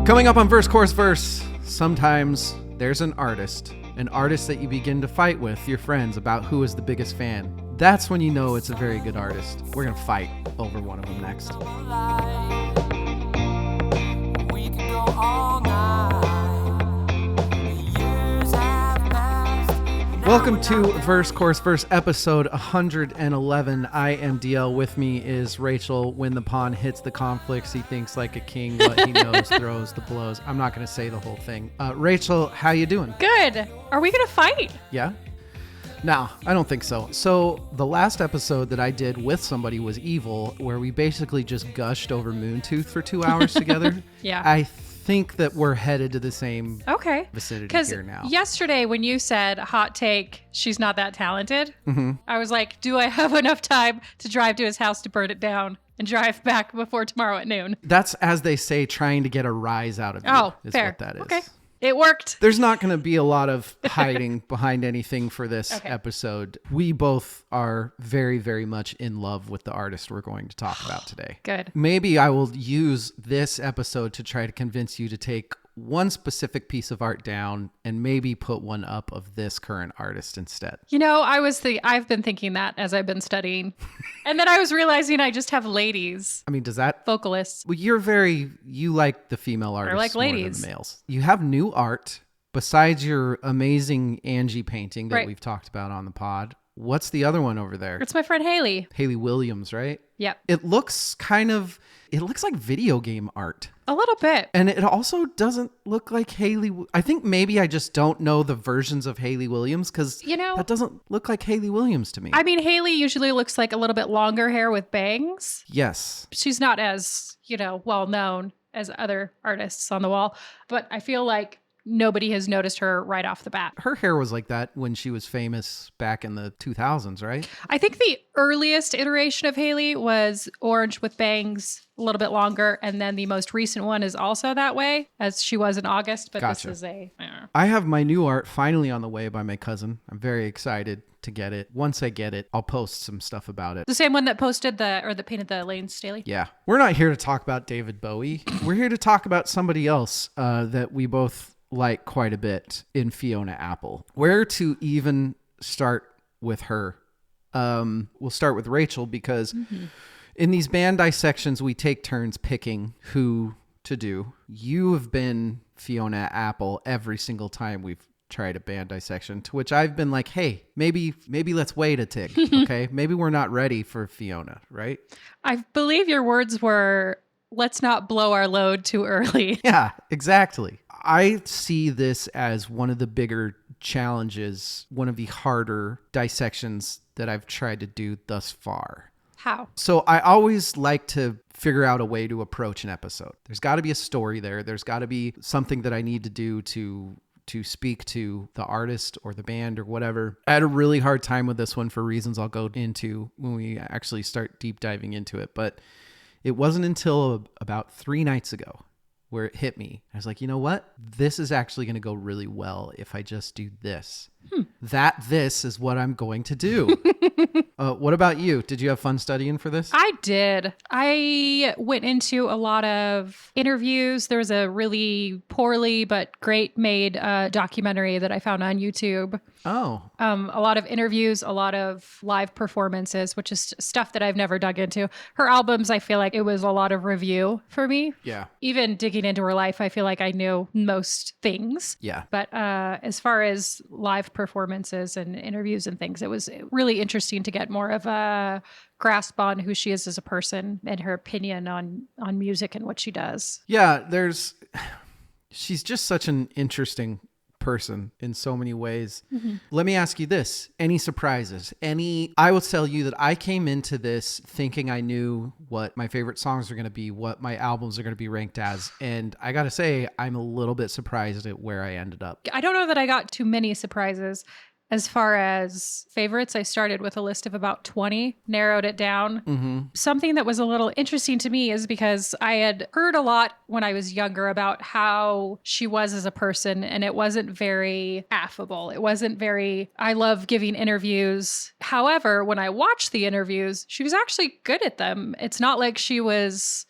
Coming up on Verse, Chorus, Verse, sometimes there's an artist that you begin to fight with your friends about who is the biggest fan. That's when you know it's a very good artist. We're going to fight over one of them next. Welcome to Verse, Chorus, Verse, episode 111. I am DL. With me is Rachel. When the pawn hits the conflicts, he thinks like a king. What he knows throws the blows. I'm not going to say the whole thing. Rachel, how you doing? Good. Are we going to fight? Yeah? No, I don't think so. So the last episode that I did with somebody was Evil, where we basically just gushed over Moontooth for 2 hours together. Yeah. I think that we're headed to the same vicinity here now. Yesterday when you said, hot take, she's not that talented, I was like, do I have enough time to drive to his house to burn it down and drive back before tomorrow at noon? That's, as they say, trying to get a rise out of you. Oh, is fair. What that is. Okay. It worked. There's not going to be a lot of hiding behind anything for this episode. We both are very, very much in love with the artist we're going to talk about today. Good. Maybe I will use this episode to try to convince you to take one specific piece of art down and maybe put one up of this current artist instead. You know, I've been thinking that as I've been studying. And then I was realizing I just have ladies. I mean, does that... Vocalists. Well, you like the female artists like ladies. more than the males. You have new art besides your amazing Angie painting that we've talked about on the pod. What's the other one over there? It's my friend Haley. Haley Williams, right? Yep. It looks like video game art. A little bit. And it also doesn't look like Haley. I think maybe I just don't know the versions of Haley Williams because that doesn't look like Haley Williams to me. I mean, Haley usually looks like a little bit longer hair with bangs. Yes. She's not as, well known as other artists on the wall, but I feel like nobody has noticed her right off the bat. Her hair was like that when she was famous back in the 2000s, right? I think the earliest iteration of Haley was orange with bangs, a little bit longer, and then the most recent one is also that way, as she was in August, but Gotcha. This is I have my new art finally on the way by my cousin. I'm very excited to get it. Once I get it, I'll post some stuff about it. The same one that that painted the Lane Staley? Yeah. We're not here to talk about David Bowie. We're here to talk about somebody else that we both like quite a bit in Fiona Apple. Where to even start with her? We'll start with Rachel because in these band dissections, we take turns picking who to do. You have been Fiona Apple every single time we've tried a band dissection, to which I've been like, hey, maybe let's wait a tick. Okay. Maybe we're not ready for Fiona, right? I believe your words were, let's not blow our load too early. Yeah, exactly. I see this as one of the bigger challenges, one of the harder dissections that I've tried to do thus far. How? So I always like to figure out a way to approach an episode. There's got to be a story there. There's got to be something that I need to do to speak to the artist or the band or whatever. I had a really hard time with this one for reasons I'll go into when we actually start deep diving into it. But it wasn't until about 3 nights ago where it hit me. I was like, you know what? This is actually going to go really well if I just do this. This is what I'm going to do. What about you? Did you have fun studying for this? I did. I went into a lot of interviews. There was a really poorly but great made documentary that I found on YouTube. Oh. A lot of interviews, a lot of live performances, which is stuff that I've never dug into. Her albums, I feel like it was a lot of review for me. Yeah. Even digging into her life, I feel like I knew most things. Yeah. But as far as live performances and interviews and things, it was really interesting to get more of a grasp on who she is as a person and her opinion on music and what she does. Yeah, she's just such an interesting person in so many ways. Let me ask you this. Any surprises? I will tell you that I came into this thinking I knew what my favorite songs are going to be, what my albums are going to be ranked as. And I got to say, I'm a little bit surprised at where I ended up. I don't know that I got too many surprises. As far as favorites, I started with a list of about 20, narrowed it down. Something that was a little interesting to me is because I had heard a lot when I was younger about how she was as a person, and it wasn't very affable. It wasn't very, I love giving interviews. However, when I watched the interviews, she was actually good at them. It's not like she was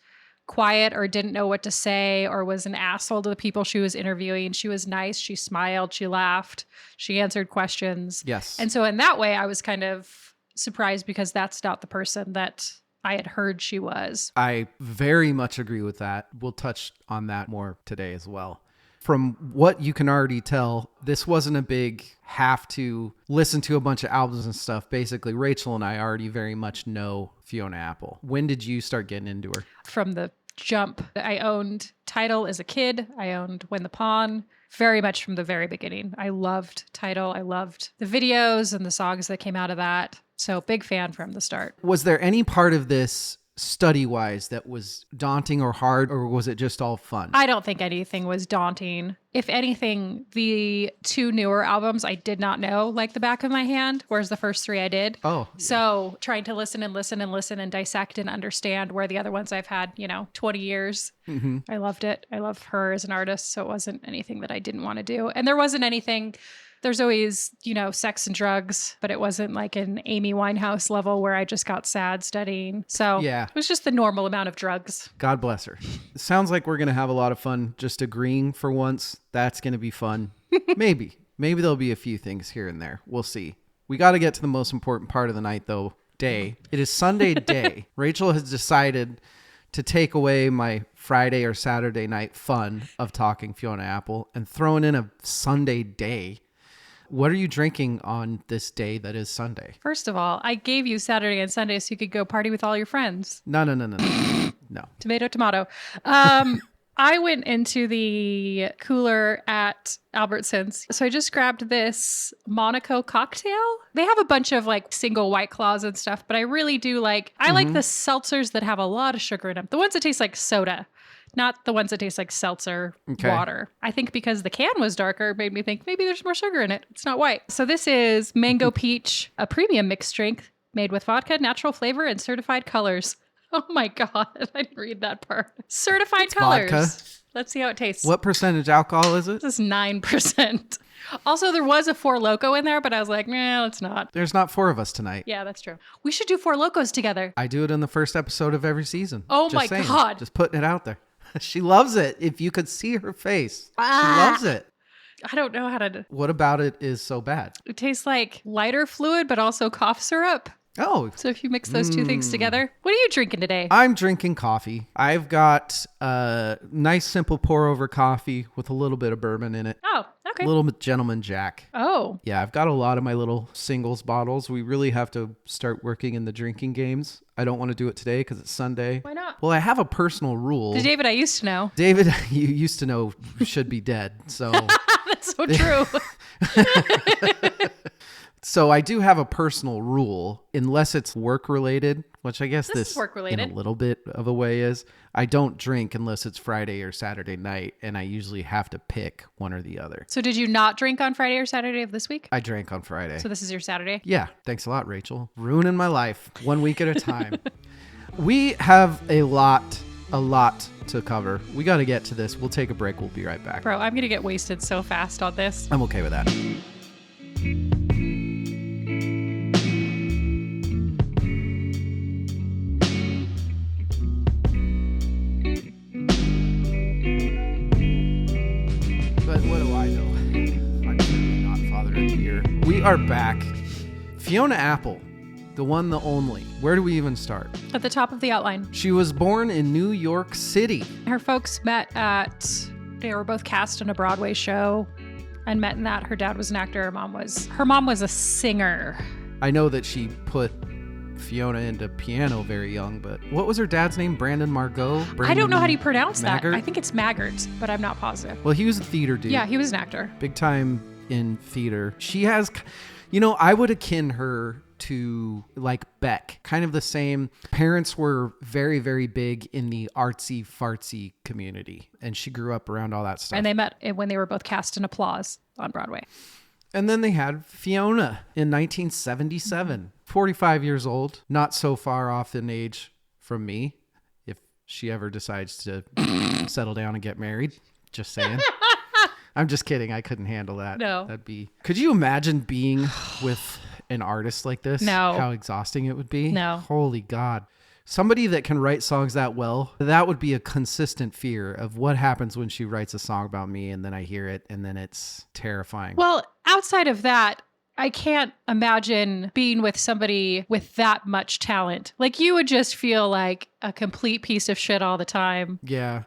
quiet or didn't know what to say or was an asshole to the people she was interviewing. She was nice. She smiled. She laughed. She answered questions. Yes. And so in that way, I was kind of surprised because that's not the person that I had heard she was. I very much agree with that. We'll touch on that more today as well. From what you can already tell, this wasn't a big have to listen to a bunch of albums and stuff. Basically, Rachel and I already very much know Fiona Apple. When did you start getting into her? From the jump. I owned Tidal as a kid. I owned When the Pawn very much from the very beginning. I loved Tidal. I loved the videos and the songs that came out of that. So big fan from the start. Was there any part of this study-wise that was daunting or hard, or was it just all fun? I don't think anything was daunting. If anything, the 2 newer albums I did not know like the back of my hand, whereas the first 3 I did. Oh. So trying to listen and dissect and understand where the other ones I've had, 20 years. Mm-hmm. I loved it. I love her as an artist. So it wasn't anything that I didn't want to do. And there wasn't anything. There's always, sex and drugs, but it wasn't like an Amy Winehouse level where I just got sad studying. So yeah, it was just the normal amount of drugs. God bless her. It sounds like we're going to have a lot of fun just agreeing for once. That's going to be fun. Maybe there'll be a few things here and there. We'll see. We got to get to the most important part of the night though. Day. It is Sunday day. Rachel has decided to take away my Friday or Saturday night fun of talking Fiona Apple and throwing in a Sunday day. What are you drinking on this day that is Sunday? First of all, I gave you Saturday and Sunday so you could go party with all your friends. No. Tomato, tomato. I went into the cooler at Albertsons. So I just grabbed this Monaco cocktail. They have a bunch of like single White Claws and stuff, but I really do like the seltzers that have a lot of sugar in them. The ones that taste like soda. Not the ones that taste like seltzer water. I think because the can was darker made me think maybe there's more sugar in it. It's not white. So this is Mango Peach, a premium mixed drink made with vodka, natural flavor, and certified colors. Oh my God. I didn't read that part. Certified colors. Vodka. Let's see how it tastes. What percentage alcohol is it? This is 9%. Also, there was a Four Loko in there, but I was like, nah, it's not. There's not 4 of us tonight. Yeah, that's true. We should do Four Lokos together. I do it in the first episode of every season. Oh Just my saying. God. Just putting it out there. She loves it. If you could see her face, she loves it. I don't know how to. What about it is so bad? It tastes like lighter fluid, but also cough syrup. Oh. So if you mix those 2 things together, what are you drinking today? I'm drinking coffee. I've got a nice simple pour over coffee with a little bit of bourbon in it. Oh, okay. A little Gentleman Jack. Oh. Yeah, I've got a lot of my little singles bottles. We really have to start working in the drinking games. I don't want to do it today because it's Sunday. Why not? Well, I have a personal rule. The David I used to know. David, you used to know should be dead. So That's so true. So I do have a personal rule, unless it's work related, which I guess this is work related. in a little bit of a way is. I don't drink unless it's Friday or Saturday night, and I usually have to pick one or the other. So did you not drink on Friday or Saturday of this week? I drank on Friday. So this is your Saturday? Yeah. Thanks a lot, Rachel. Ruining my life 1 week at a time. We have a lot to cover. We got to get to this. We'll take a break. We'll be right back. Bro, I'm going to get wasted so fast on this. I'm okay with that. But what do I know? I'm certainly not Father of the Year. We are back. Fiona Apple, the one, the only. Where do we even start? At the top of the outline. She was born in New York City. Her folks met they were both cast in a Broadway show and met in that. Her dad was an actor. Her mom was a singer. I know that she put Fiona into piano very young, but what was her dad's name? Brandon Margot? I don't know how do you pronounce Maggart? that. I think it's Maggart, but I'm not positive. Well, he was a theater dude. Yeah, he was an actor. Big time in theater. She has, I would akin her to like Beck, kind of the same. Parents were very, very big in the artsy fartsy community, and she grew up around all that stuff. And they met when they were both cast in Applause on Broadway. And then they had Fiona in 1977, 45 years old, not so far off in age from me, if she ever decides to settle down and get married. Just saying. I'm just kidding. I couldn't handle that. No. Could you imagine being with an artist like this? No. How exhausting it would be? No. Holy God. somebody that can write songs that well, that would be a consistent fear of what happens when she writes a song about me and then I hear it and then it's terrifying. Well, outside of that, I can't imagine being with somebody with that much talent. Like, you would just feel like a complete piece of shit all the time. Yeah,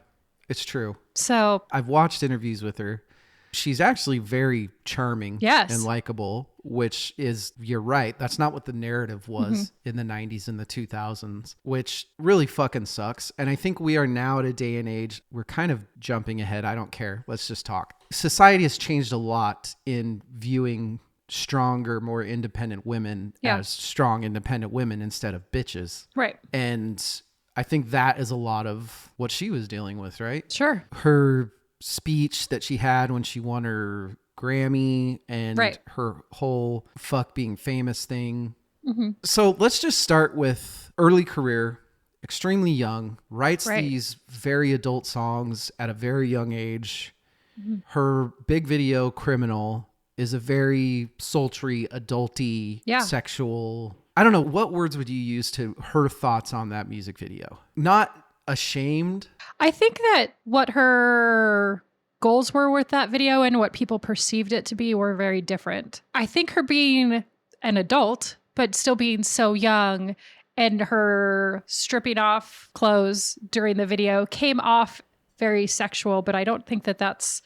it's true. So I've watched interviews with her. She's actually very charming and likable, which is, you're right, that's not what the narrative was in the 90s and the 2000s, which really fucking sucks. And I think we are now at a day and age, we're kind of jumping ahead. I don't care. Let's just talk. Society has changed a lot in viewing stronger, more independent women as strong, independent women instead of bitches. Right. And I think that is a lot of what she was dealing with, right? Sure. Her speech that she had when she won her Grammy and her whole fuck being famous thing. So let's just start with early career, extremely young, writes these very adult songs at a very young age. Her big video, Criminal, is a very sultry, adulty, sexual. I don't know. What words would you use to her thoughts on that music video? Not ashamed. I think that what her goals were with that video and what people perceived it to be were very different. I think her being an adult, but still being so young, and her stripping off clothes during the video came off very sexual, but I don't think that that's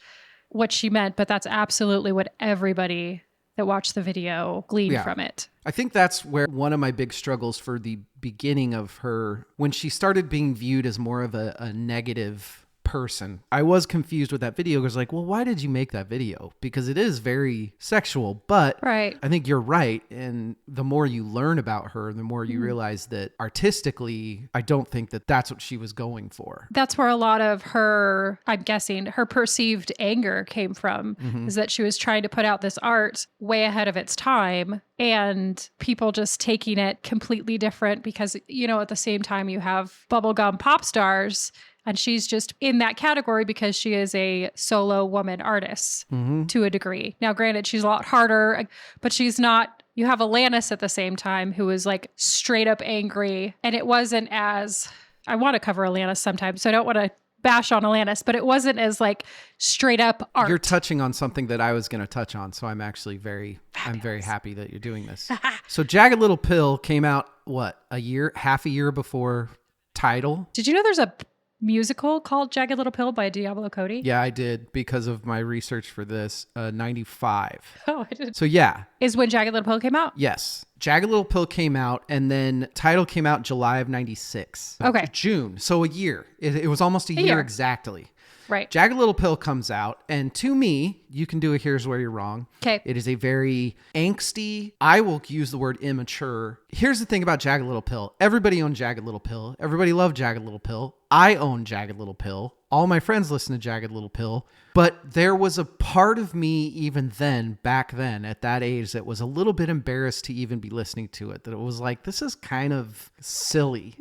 what she meant, but that's absolutely what everybody that watched the video gleaned from it. I think that's where one of my big struggles for the beginning of her, when she started being viewed as more of a negative person, I was confused with that video. I was like, well, why did you make that video? Because it is very sexual, but I think you're right. And the more you learn about her, the more you realize that artistically, I don't think that that's what she was going for. That's where a lot of her, I'm guessing, her perceived anger came from, is that she was trying to put out this art way ahead of its time, and people just taking it completely different because, you know, at the same time you have bubblegum pop stars, and she's just in that category because she is a solo woman artist to a degree. Now, granted, she's a lot harder, but she's not. You have Alanis at the same time who is like straight up angry. And it wasn't as, I want to cover Alanis sometimes, so I don't want to bash on Alanis, but it wasn't as like straight up art. You're touching on something that I was going to touch on. So I'm actually I'm very happy that you're doing this. So Jagged Little Pill came out, half a year before Tidal? Did you know there's a musical called Jagged Little Pill by Diablo Cody? Yeah, I did because of my research for this. 95. Oh, I didn't. So yeah. Is when Jagged Little Pill came out? Yes. Jagged Little Pill came out, and then Tidal came out July of 96. Okay. June. So a year. It was almost a year exactly. Right. Jagged Little Pill comes out, and to me, you can do a Here's Where You're Wrong. Okay. It is a very angsty, I will use the word immature. Here's the thing about Jagged Little Pill. Everybody owned Jagged Little Pill. Everybody loved Jagged Little Pill. I own Jagged Little Pill. All my friends listen to Jagged Little Pill. But there was a part of me even then, back then, at that age, that was a little bit embarrassed to even be listening to it. That it was like, this is kind of silly.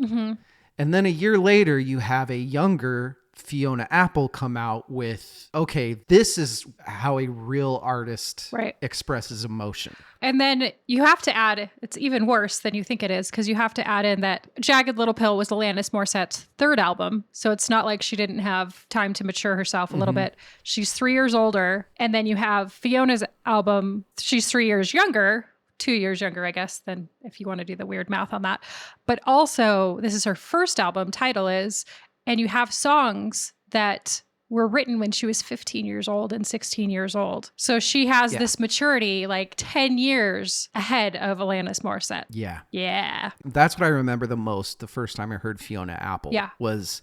And then a year later, you have a younger Fiona Apple come out with, okay, this is how a real artist expresses emotion. And then you have to add, it's even worse than you think it is, because you have to add in that Jagged Little Pill was Alanis Morissette's third album. So it's not like she didn't have time to mature herself a little bit. She's 3 years older. And then you have Fiona's album. She's 3 years younger, 2 years younger, I guess, than if you want to do the weird math on that. But also, this is her first album, Title is, and you have songs that were written when she was 15 years old and 16 years old. So she has this maturity like 10 years ahead of Alanis Morissette. Yeah. Yeah. That's what I remember the most the first time I heard Fiona Apple was,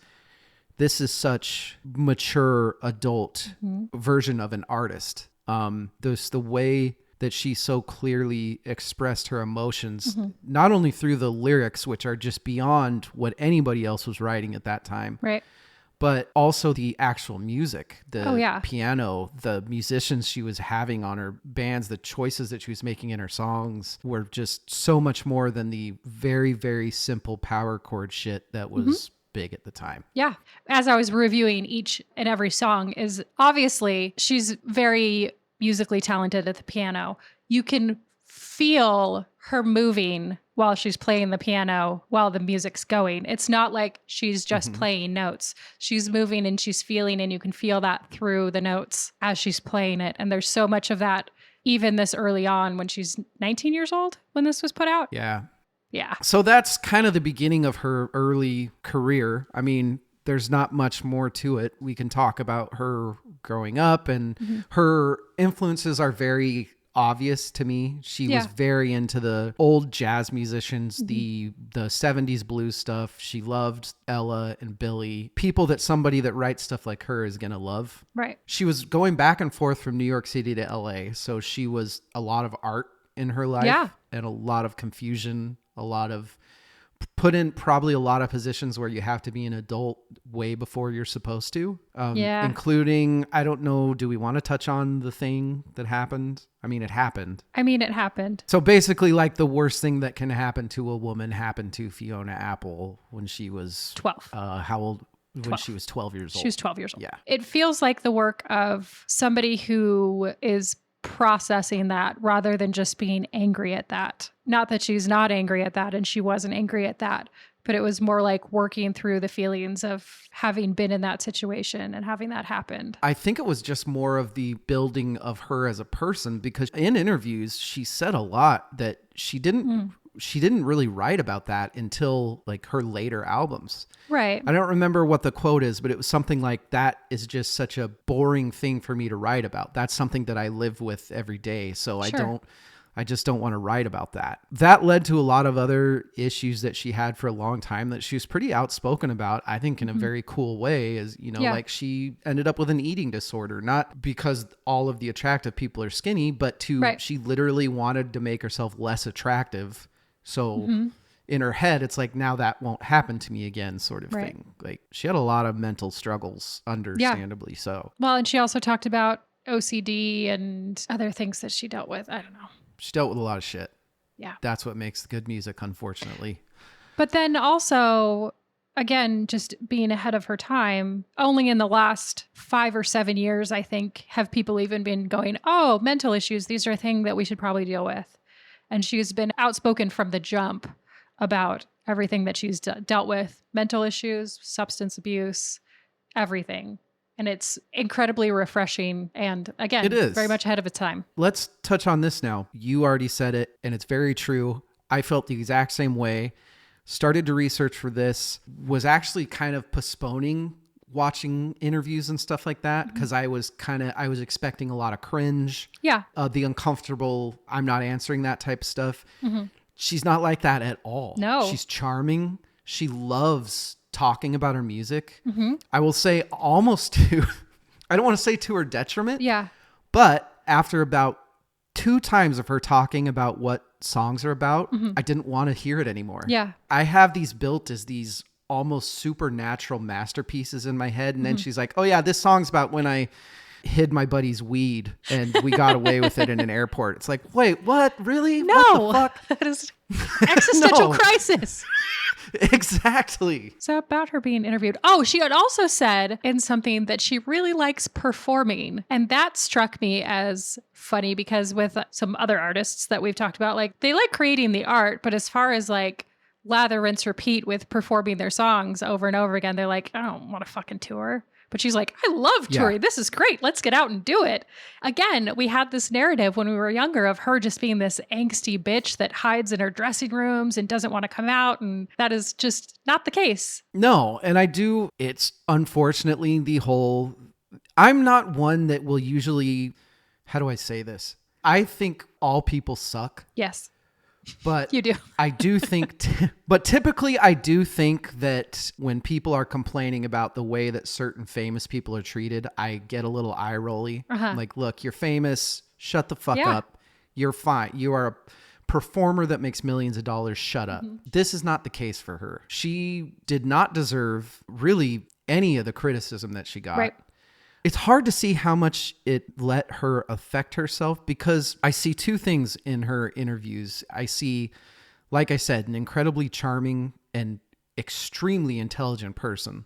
this is such mature adult version of an artist. The way that she so clearly expressed her emotions, not only through the lyrics, which are just beyond what anybody else was writing at that time, right, but also the actual music, the piano, the musicians she was having on her bands, the choices that she was making in her songs were just so much more than the very, very simple power chord shit that was big at the time. Yeah. As I was reviewing each and every song, is obviously she's very musically talented at the piano. You can feel her moving while she's playing the piano while the music's going. It's not like she's just playing notes. She's moving and she's feeling, and you can feel that through the notes as she's playing it. And there's so much of that even this early on when she's 19 years old when this was put out. Yeah. Yeah. So that's kind of the beginning of her early career. I mean, there's not much more to it. We can talk about her growing up, and her influences are very obvious to me. She was very into the old jazz musicians, the 70s blues stuff. She loved Ella and Billy, people that somebody that writes stuff like her is going to love. Right. She was going back and forth from New York City to LA. So she was a lot of art in her life and a lot of confusion, a lot of put in probably a lot of positions where you have to be an adult way before you're supposed to, including, I don't know, do we want to touch on the thing that happened? I mean, it happened. So basically, like, the worst thing that can happen to a woman happened to Fiona Apple when she was 12. How old? When 12. She was 12 years old. She was 12 years old. Yeah. It feels like the work of somebody who is processing that rather than just being angry at that. Not that she's not angry at that and she wasn't angry at that, but it was more like working through the feelings of having been in that situation and having that happened. I think it was just more of the building of her as a person, because in interviews she said a lot that she didn't really write about that until like her later albums. Right. I don't remember what the quote is, but it was something like, that is just such a boring thing for me to write about. That's something that I live with every day. So I just don't want to write about that. That led to a lot of other issues that she had for a long time that she was pretty outspoken about, I think in a very cool way, as you know, like she ended up with an eating disorder, not because all of the attractive people are skinny, but she literally wanted to make herself less attractive. So in her head, it's like, now that won't happen to me again, sort of thing. Like, she had a lot of mental struggles, understandably so. Well, and she also talked about OCD and other things that she dealt with. I don't know. She dealt with a lot of shit. Yeah. That's what makes good music, unfortunately. But then also, again, just being ahead of her time, only in the last 5 or 7 years, I think, have people even been going, oh, mental issues, these are a thing that we should probably deal with. And she's been outspoken from the jump about everything that she's dealt with, mental issues, substance abuse, everything. And it's incredibly refreshing. And again, it is very much ahead of its time. Let's touch on this now. You already said it, and it's very true. I felt the exact same way. Started to research for this, was actually kind of postponing watching interviews and stuff like that, because I was expecting a lot of cringe. Yeah. The uncomfortable, I'm not answering that type of stuff. She's not like that at all. No. She's charming. She loves talking about her music. I will say almost to, I don't want to say to her detriment. Yeah. But after about 2 times of her talking about what songs are about, I didn't want to hear it anymore. Yeah. I have these built as these almost supernatural masterpieces in my head. And then she's like, oh yeah, this song's about when I hid my buddy's weed and we got away with it in an airport. It's like, wait, what? Really? No, what the fuck? That is existential crisis. Exactly. So about her being interviewed. Oh, she had also said in something that she really likes performing. And that struck me as funny because with some other artists that we've talked about, like they like creating the art, but as far as like lather, rinse, repeat with performing their songs over and over again, they're like, I don't want to fucking tour. But she's like, I love touring. Yeah. This is great. Let's get out and do it. Again, we had this narrative when we were younger of her just being this angsty bitch that hides in her dressing rooms and doesn't want to come out. And that is just not the case. No. And it's unfortunately I'm not one that will usually, how do I say this? I think all people suck. Yes. But you do. I do think, but typically I do think that when people are complaining about the way that certain famous people are treated, I get a little eye rolly. Like, look, you're famous. Shut the fuck up. You're fine. You are a performer that makes millions of dollars. Shut up. This is not the case for her. She did not deserve really any of the criticism that she got. Right. It's hard to see how much it let her affect herself because I see 2 things in her interviews. I see, like I said, an incredibly charming and extremely intelligent person.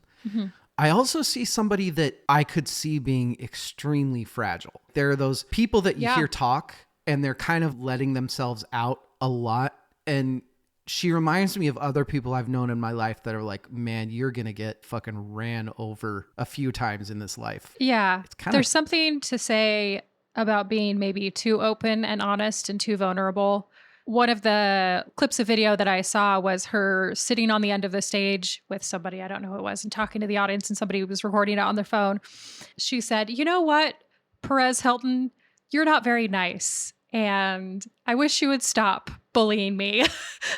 I also see somebody that I could see being extremely fragile. There are those people that you hear talk and they're kind of letting themselves out a lot. And she reminds me of other people I've known in my life that are like, man, you're going to get fucking ran over a few times in this life. Yeah. It's kind There's of something to say about being maybe too open and honest and too vulnerable. One of the clips of video that I saw was her sitting on the end of the stage with somebody, I don't know who it was, and talking to the audience, and somebody was recording it on their phone. She said, you know what, Perez Hilton, you're not very nice. And I wish you would stop bullying me.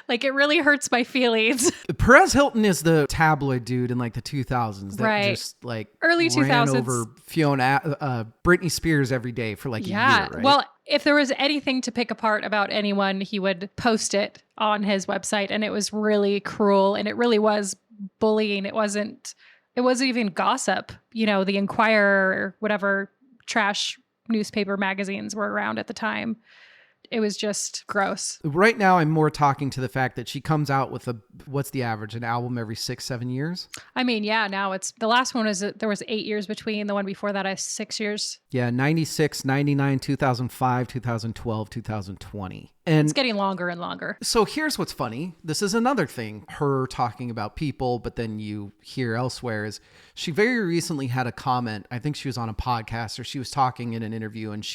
Like, it really hurts my feelings. Perez Hilton is the tabloid dude in like the 2000s that Right. just like Early ran 2000s. over Fiona, Britney Spears every day for like a year, right? Well, if there was anything to pick apart about anyone, he would post it on his website, and it was really cruel, and it really was bullying. It wasn't even gossip. You know, the Inquirer or whatever trash newspaper magazines were around at the time. It was just gross. Right now, I'm more talking to the fact that she comes out with what's the average, an album every 6-7 years? I mean, yeah, now it's, the last one was, there was 8 years between. The one before that, 6 years. Yeah, 96, 99, 2005, 2012, 2020. And It's getting longer and longer. so here's what's funny. This is another thing, her talking about people, but then you hear elsewhere is she very recently had a comment. I think she was on a podcast or she was talking in an interview, and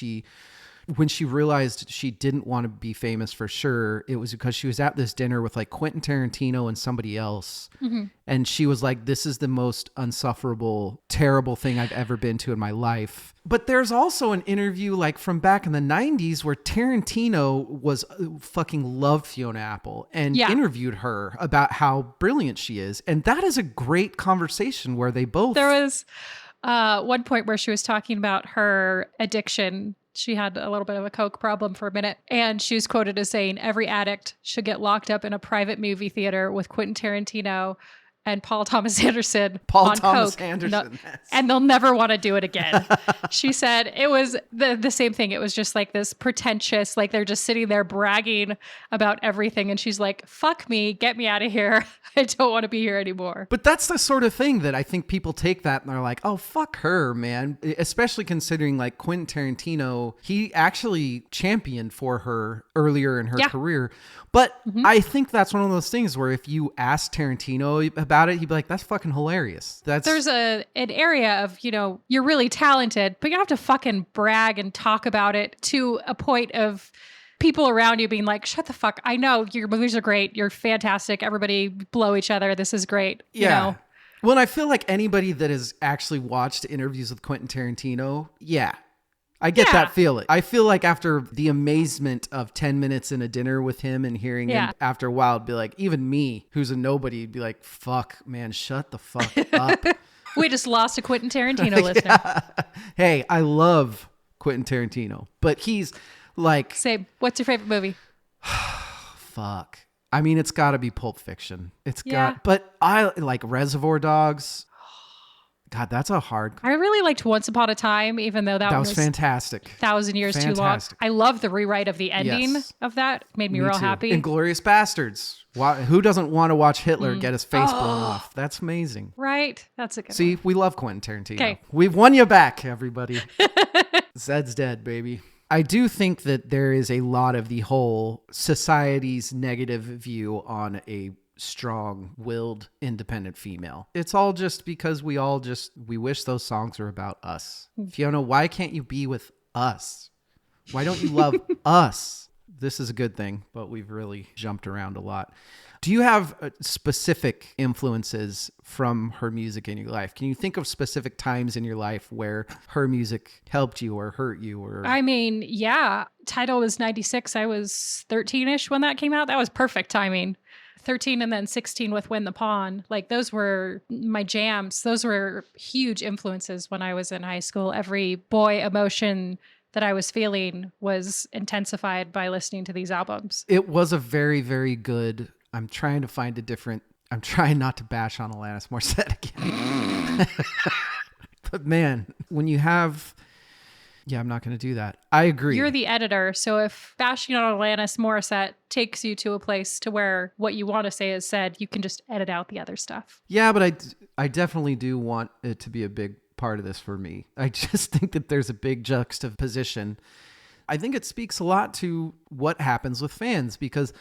when she realized she didn't want to be famous for sure, it was because she was at this dinner with like Quentin Tarantino and somebody else. Mm-hmm. And she was like, this is the most unsufferable, terrible thing I've ever been to in my life. But there's also an interview like from back in the 90s where Tarantino was fucking loved Fiona Apple and interviewed her about how brilliant she is. And that is a great conversation where they both... There was one point where she was talking about her addiction. She had a little bit of a coke problem for a minute. And she was quoted as saying, every addict should get locked up in a private movie theater with Quentin Tarantino and Paul Thomas Anderson on coke. And they'll never want to do it again. She said it was the same thing. It was just like this pretentious, like they're just sitting there bragging about everything. And she's like, fuck me, get me out of here. I don't want to be here anymore. But that's the sort of thing that I think people take that and they're like, oh, fuck her, man. Especially considering like Quentin Tarantino, he actually championed for her earlier in her career. But I think that's one of those things where if you ask Tarantino about it, he'd be like, that's fucking hilarious. There's an area of, you know, you're really talented, but you don't have to fucking brag and talk about it to a point of people around you being like, shut the fuck. I know your movies are great. You're fantastic. Everybody blow each other. This is great. Yeah. You know? Well, I feel like anybody that has actually watched interviews with Quentin Tarantino, I get that feeling. I feel like after the amazement of 10 minutes in a dinner with him and hearing him after a while, it'd be like, even me, who's a nobody, would be like, fuck, man, shut the fuck up. We just lost a Quentin Tarantino listener. Hey, I love Quentin Tarantino, but he's like... Say, what's your favorite movie? Fuck. I mean, it's got to be Pulp Fiction. But I like Reservoir Dogs. God, that's a hard... I really liked Once Upon a Time, even though that was fantastic. 1,000 years too long. I love the rewrite of the ending of that. Made me real happy. Inglourious Bastards. Who doesn't want to watch Hitler get his face blown off? That's amazing. Right? That's a good See, one. we love Quentin Tarantino. Okay. We've won you back, everybody. Zed's dead, baby. I do think that there is a lot of the whole society's negative view on a strong-willed, independent female. It's all just because we wish those songs were about us. Fiona, why can't you be with us? Why don't you love us? This is a good thing, but we've really jumped around a lot. Do you have specific influences from her music in your life? Can you think of specific times in your life where her music helped you or hurt you? Or I mean, yeah. Tidal was 96. I was 13-ish when that came out. That was perfect timing. 13 and then 16 with Win the Pawn. Like, those were my jams. Those were huge influences when I was in high school. Every boy emotion that I was feeling was intensified by listening to these albums. It was a very, very good... I'm trying not to bash on Alanis Morissette again. But man, when you have... Yeah, I'm not going to do that. I agree. You're the editor, so if bashing on Alanis Morissette takes you to a place to where what you want to say is said, you can just edit out the other stuff. Yeah, but I definitely do want it to be a big part of this for me. I just think that there's a big juxtaposition I think it speaks a lot to what happens with fans because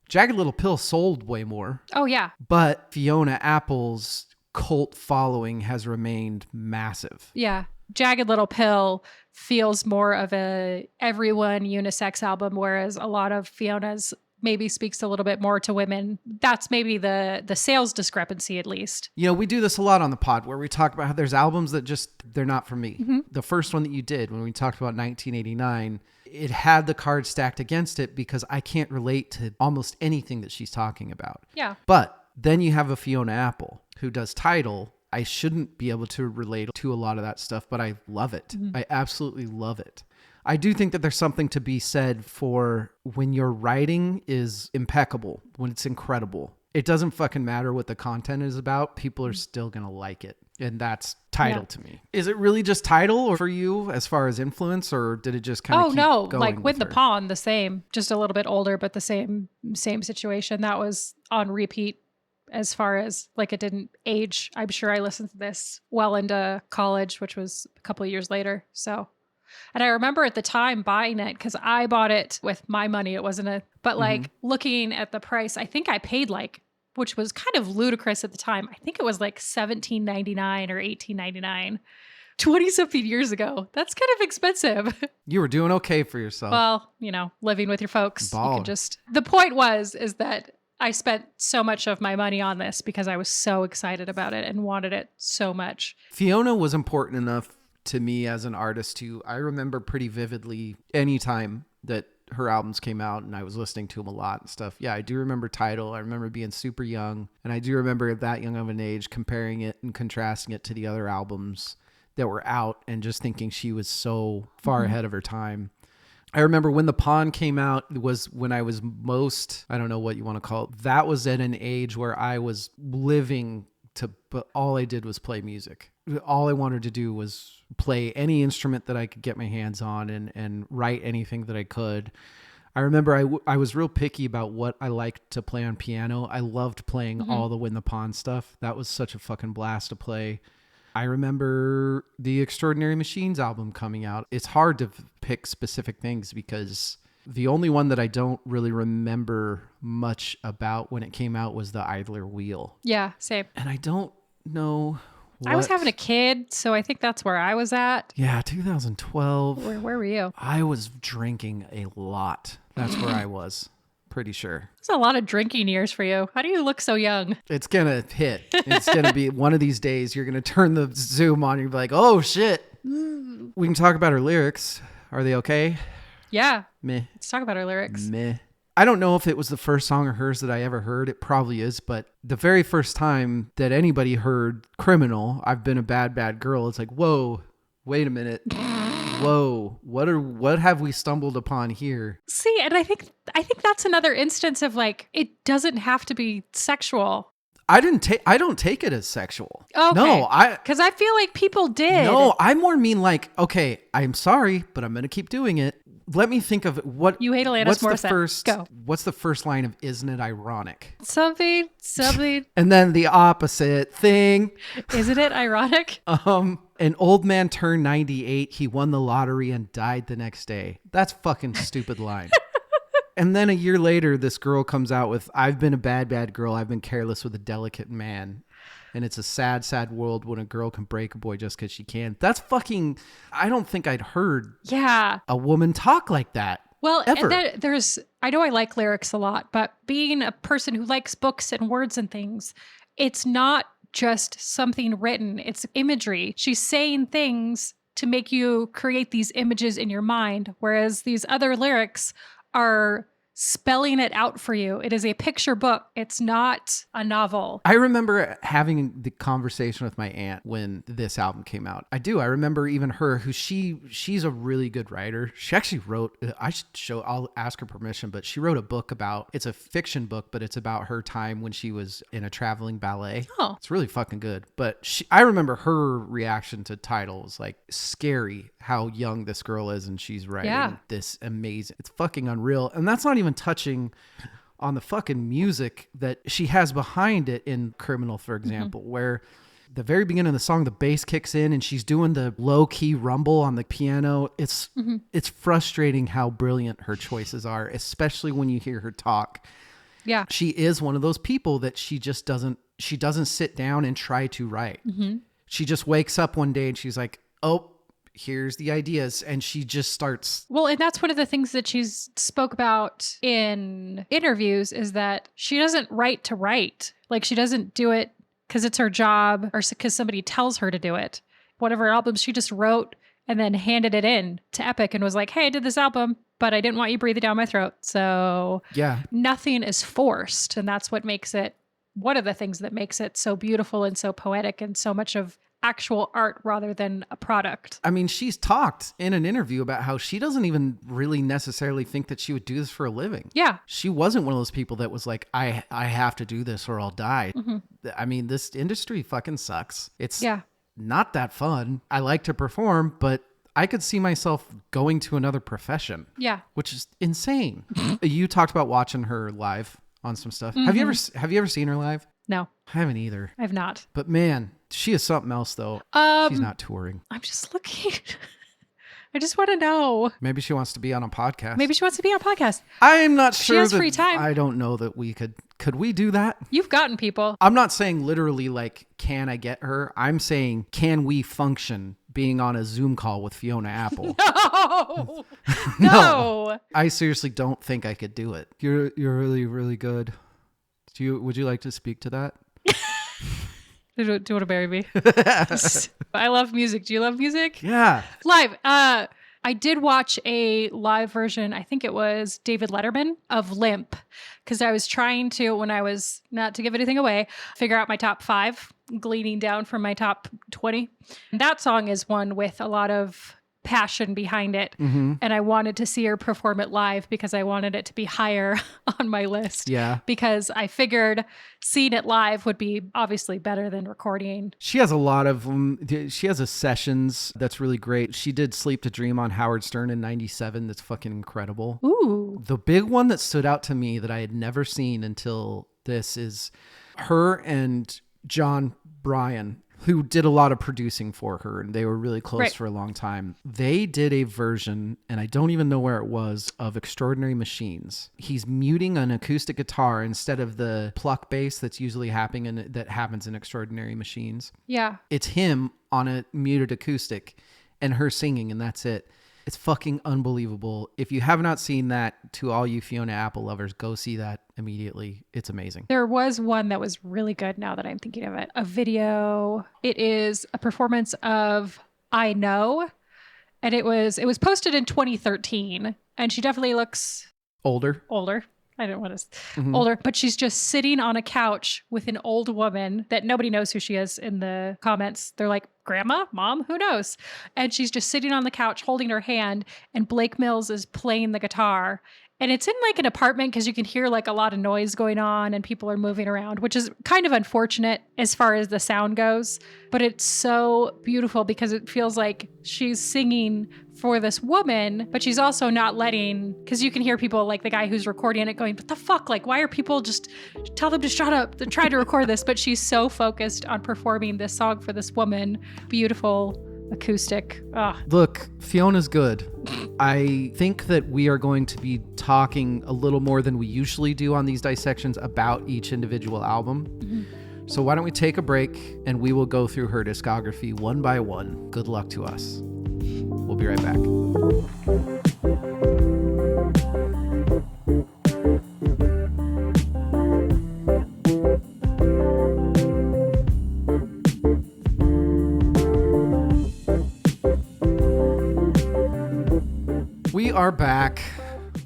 Jagged Little Pill sold way more. Oh, yeah. But Fiona Apple's cult following has remained massive. Yeah. Jagged Little Pill feels more of a everyone unisex album, whereas a lot of Fiona's maybe speaks a little bit more to women. That's maybe the sales discrepancy, at least. You know, we do this a lot on the pod where we talk about how there's albums that just, they're not for me. Mm-hmm. The first one that you did when we talked about 1989, it had the card stacked against it because I can't relate to almost anything that she's talking about. Yeah. But then you have a Fiona Apple who does Tidal. I shouldn't be able to relate to a lot of that stuff, but I love it. Mm-hmm. I absolutely love it. I do think that there's something to be said for when your writing is impeccable, when it's incredible. It doesn't fucking matter what the content is about. People are still going to like it. And that's Tidal to me. Is it really just Tidal for you as far as influence, or did it just kind of keep going like with the her? Pawn, the same, just a little bit older, but the same situation. That was on repeat as far as like it didn't age. I'm sure I listened to this well into college, which was a couple of years later. So, and I remember at the time buying it because I bought it with my money. It wasn't but like looking at the price, I think I paid like, which was kind of ludicrous at the time. I think it was like $17.99 or $18.99. 20-something years ago. That's kind of expensive. You were doing okay for yourself. Well, you know, living with your folks. You can just, the point is that I spent so much of my money on this because I was so excited about it and wanted it so much. Fiona was important enough to me as an artist too. I remember pretty vividly anytime that her albums came out and I was listening to them a lot and stuff. Yeah, I do remember Tidal. I remember being super young, and I do remember at that young of an age comparing it and contrasting it to the other albums that were out and just thinking she was so far ahead of her time. I remember when The Pawn came out was when I was most, I don't know what you want to call it. That was at an age where I was living but all I did was play music. All I wanted to do was play any instrument that I could get my hands on and write anything that I could. I remember I was real picky about what I liked to play on piano. I loved playing all the Win the Pawn stuff. That was such a fucking blast to play. I remember the Extraordinary Machines album coming out. It's hard to pick specific things because the only one that I don't really remember much about when it came out was the Idler Wheel. Yeah, same. And I don't know I was having a kid, so I think that's where I was at. Yeah, 2012. Where were you? I was drinking a lot. That's where I was. Pretty sure. It's a lot of drinking years for you. How do you look so young? It's going to hit. It's going to be one of these days you're going to turn the Zoom on and you'll be like, oh shit. We can talk about her lyrics. Are they okay? Yeah. Meh. Let's talk about her lyrics. Meh. I don't know if it was the first song of hers that I ever heard. It probably is. But the very first time that anybody heard Criminal, I've Been a Bad, Bad Girl, it's like, whoa, wait a minute. Whoa, what have we stumbled upon here? See, and I think that's another instance of like, it doesn't have to be sexual. I don't take it as sexual. Okay. No, because I feel like people did. No, I more mean like, okay, I'm sorry, but I'm going to keep doing it. Let me think of what you hate Alanis Morissette. Go. What's the first line of Isn't It Ironic? Something. And then the opposite thing. Isn't it ironic? An old man turned 98. He won the lottery and died the next day. That's fucking stupid line. And then a year later, this girl comes out with, I've been a bad, bad girl. I've been careless with a delicate man. And it's a sad, sad world when a girl can break a boy just because she can. That's fucking, I don't think I'd heard a woman talk like that. Well, ever. And then I know I like lyrics a lot, but being a person who likes books and words and things, it's not just something written. It's imagery. She's saying things to make you create these images in your mind, whereas these other lyrics are spelling it out for you. It is a picture book. It's not a novel. I remember having the conversation with my aunt when this album came out. I do. I remember even her, who she's a really good writer. She actually wrote, I'll ask her permission, but she wrote a book about, it's a fiction book, but it's about her time when she was in a traveling ballet. Oh. It's really fucking good. But I remember her reaction to Tidal was like scary how young this girl is, and she's writing this amazing, it's fucking unreal. And that's not even touching on the fucking music that she has behind it in Criminal, for example, where the very beginning of the song, the bass kicks in and she's doing the low key rumble on the piano. It's frustrating how brilliant her choices are, especially when you hear her talk. Yeah. She is one of those people that she doesn't sit down and try to write. She just wakes up one day and she's like, oh, here's the ideas. And she just starts. Well, and that's one of the things that she's spoke about in interviews is that she doesn't write to write. Like she doesn't do it because it's her job or because somebody tells her to do it. One of her albums, she just wrote and then handed it in to Epic and was like, hey, I did this album, but I didn't want you breathing down my throat. So yeah, nothing is forced. And that's what makes it, one of the things that makes it so beautiful and so poetic and so much of actual art rather than a product. I mean, she's talked in an interview about how she doesn't even really necessarily think that she would do this for a living. Yeah. She wasn't one of those people that was like, I have to do this or I'll die. I mean, this industry fucking sucks. It's not that fun. I like to perform, but I could see myself going to another profession. Yeah. Which is insane. You talked about watching her live on some stuff. Have you ever seen her live? No. I haven't either. I've not. But man, she is something else though. She's not touring. I'm just looking. I just want to know. Maybe she wants to be on a podcast. Maybe she wants to be on a podcast. I'm not sure. She has free time. I don't know that we could we do that? You've gotten people. I'm not saying literally like, can I get her? I'm saying, can we function being on a Zoom call with Fiona Apple? No. No. I seriously don't think I could do it. You're really, really good. Would you like to speak to that? Do you want to marry me? I love music. Do you love music? Yeah. Live. I did watch a live version. I think it was David Letterman of Limp, because I was trying to, when I was, not to give anything away, figure out my top 5, gleaning down from my top 20. That song is one with a lot of passion behind it. And I wanted to see her perform it live because I wanted it to be higher on my list. Yeah. Because I figured seeing it live would be obviously better than recording. She has a lot of she has a sessions that's really great. She did Sleep to Dream on Howard Stern in 97. That's fucking incredible. Ooh. The big one that stood out to me that I had never seen until this is her and John Bryan, who did a lot of producing for her, and they were really close for a long time. They did a version, and I don't even know where it was, of Extraordinary Machines. He's muting an acoustic guitar instead of the pluck bass that's usually that happens in Extraordinary Machines. Yeah. It's him on a muted acoustic and her singing, and that's it. It's fucking unbelievable. If you have not seen that, to all you Fiona Apple lovers, go see that immediately. It's amazing. There was one that was really good now that I'm thinking of it. A video. It is a performance of I Know. And it was posted in 2013. And she definitely looks older. I don't want to older, but she's just sitting on a couch with an old woman that nobody knows who she is in the comments. They're like, grandma, mom, who knows? And she's just sitting on the couch holding her hand, and Blake Mills is playing the guitar. And it's in like an apartment because you can hear like a lot of noise going on and people are moving around, which is kind of unfortunate as far as the sound goes. But it's so beautiful because it feels like she's singing for this woman, but she's also not letting, because you can hear people like the guy who's recording it going, what the fuck? Like, why are people just tell them to shut up and try to record this? But she's so focused on performing this song for this woman. Beautiful. Acoustic. Look, Fiona's good. I think that we are going to be talking a little more than we usually do on these dissections about each individual album. So why don't we take a break and we will go through her discography one by one. Good luck to us. We'll be right back. We are back.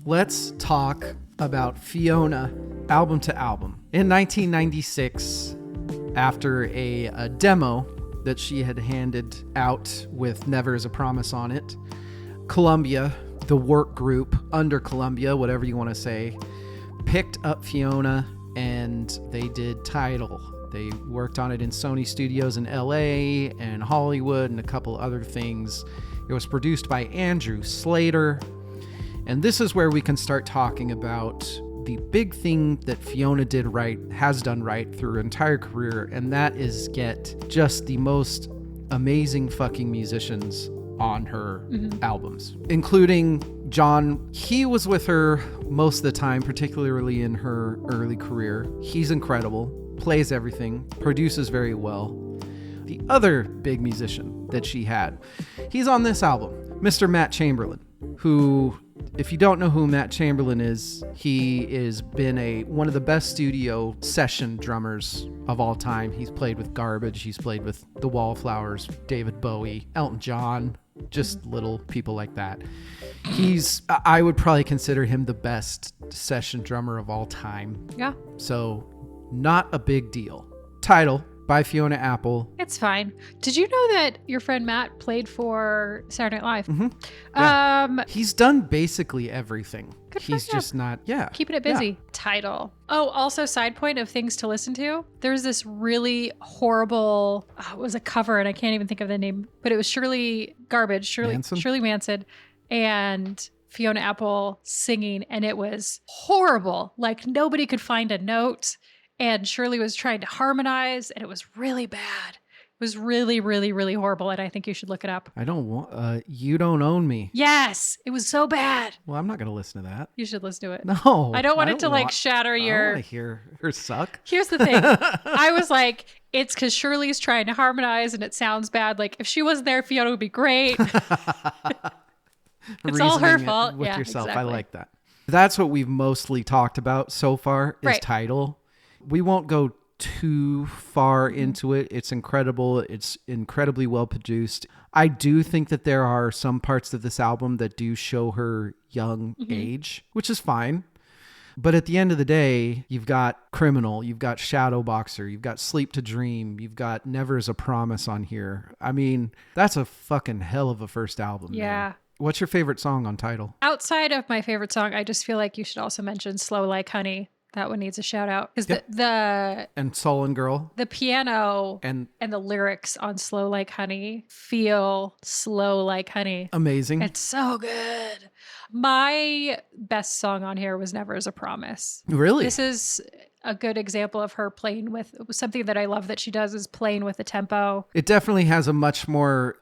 Let's talk about Fiona album to album. In 1996, after a demo that she had handed out with Never Is a Promise on it, Columbia, the work group under Columbia, whatever you want to say, picked up Fiona and they did Tidal. They worked on it in Sony Studios in LA and Hollywood and a couple other things. It was produced by Andrew Slater. And this is where we can start talking about the big thing that Fiona did right, has done right through her entire career, and that is get just the most amazing fucking musicians on her albums, including John. He was with her most of the time, particularly in her early career. He's incredible, plays everything, produces very well. The other big musician that she had, he's on this album, Mr. Matt Chamberlain, who, if you don't know who Matt Chamberlain is, he has been one of the best studio session drummers of all time. He's played with Garbage, he's played with the Wallflowers, David Bowie, Elton John, just little people like that. I would probably consider him the best session drummer of all time. Yeah. So, not a big deal. Title by Fiona Apple. It's fine. Did you know that your friend Matt played for Saturday Night Live? Yeah. He's done basically everything. He's just not, keeping it busy. Yeah. Title. Oh, also side point of things to listen to. There's this really horrible, it was a cover and I can't even think of the name, but it was Shirley Manson and Fiona Apple singing, and it was horrible. Like nobody could find a note, and Shirley was trying to harmonize, and it was really bad. It was really, really, really horrible, and I think you should look it up. I don't want, You Don't Own Me. Yes, it was so bad. Well, I'm not going to listen to that. You should listen to it. No. I don't want it to shatter your... I don't want to hear her suck. Here's the thing. I was like, it's because Shirley's trying to harmonize, and it sounds bad. Like, if she wasn't there, Fiona would be great. It's all her fault. With yourself. Exactly. I like that. That's what we've mostly talked about so far is title. We won't go too far into it. It's incredible. It's incredibly well produced. I do think that there are some parts of this album that do show her young age, which is fine. But at the end of the day, you've got Criminal, you've got Shadow Boxer, you've got Sleep to Dream, you've got Never Is a Promise on here. I mean, that's a fucking hell of a first album. Yeah. Man. What's your favorite song on Tidal? Outside of my favorite song, I just feel like you should also mention Slow Like Honey. That one needs a shout out. Because and Soul and Girl. The piano and the lyrics on Slow Like Honey feel slow like honey. Amazing. It's so good. My best song on here was Never Is a Promise. Really? This is a good example of her playing with something that I love that she does is playing with the tempo. It definitely has a much more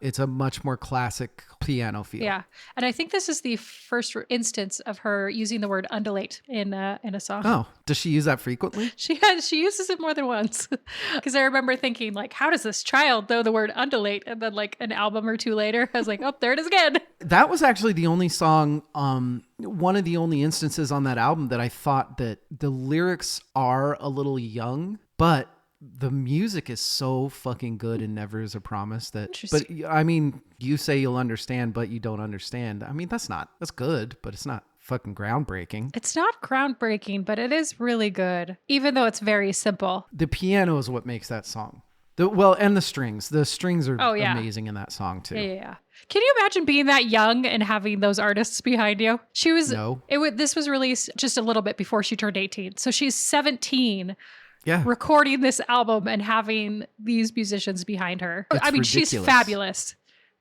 classic piano feel. Yeah. And I think this is the first instance of her using the word undulate in a song. Oh, does she use that frequently? She uses it more than once. Because I remember thinking like, how does this child know the word undulate? And then like an album or two later, I was like, oh, there it is again. That was actually the only song, one of the only instances on that album that I thought that the lyrics are a little young, but the music is so fucking good and Never Is a Promise but I mean, you say you'll understand, but you don't understand. I mean, that's good, but it's not fucking groundbreaking. It's not groundbreaking, but it is really good, even though it's very simple. The piano is what makes that song. And the strings. The strings are amazing in that song too. Yeah. Can you imagine being that young and having those artists behind you? She was. No. This was released just a little bit before she turned 18, so she's 17. Yeah. Recording this album and having these musicians behind her. It's ridiculous. She's fabulous.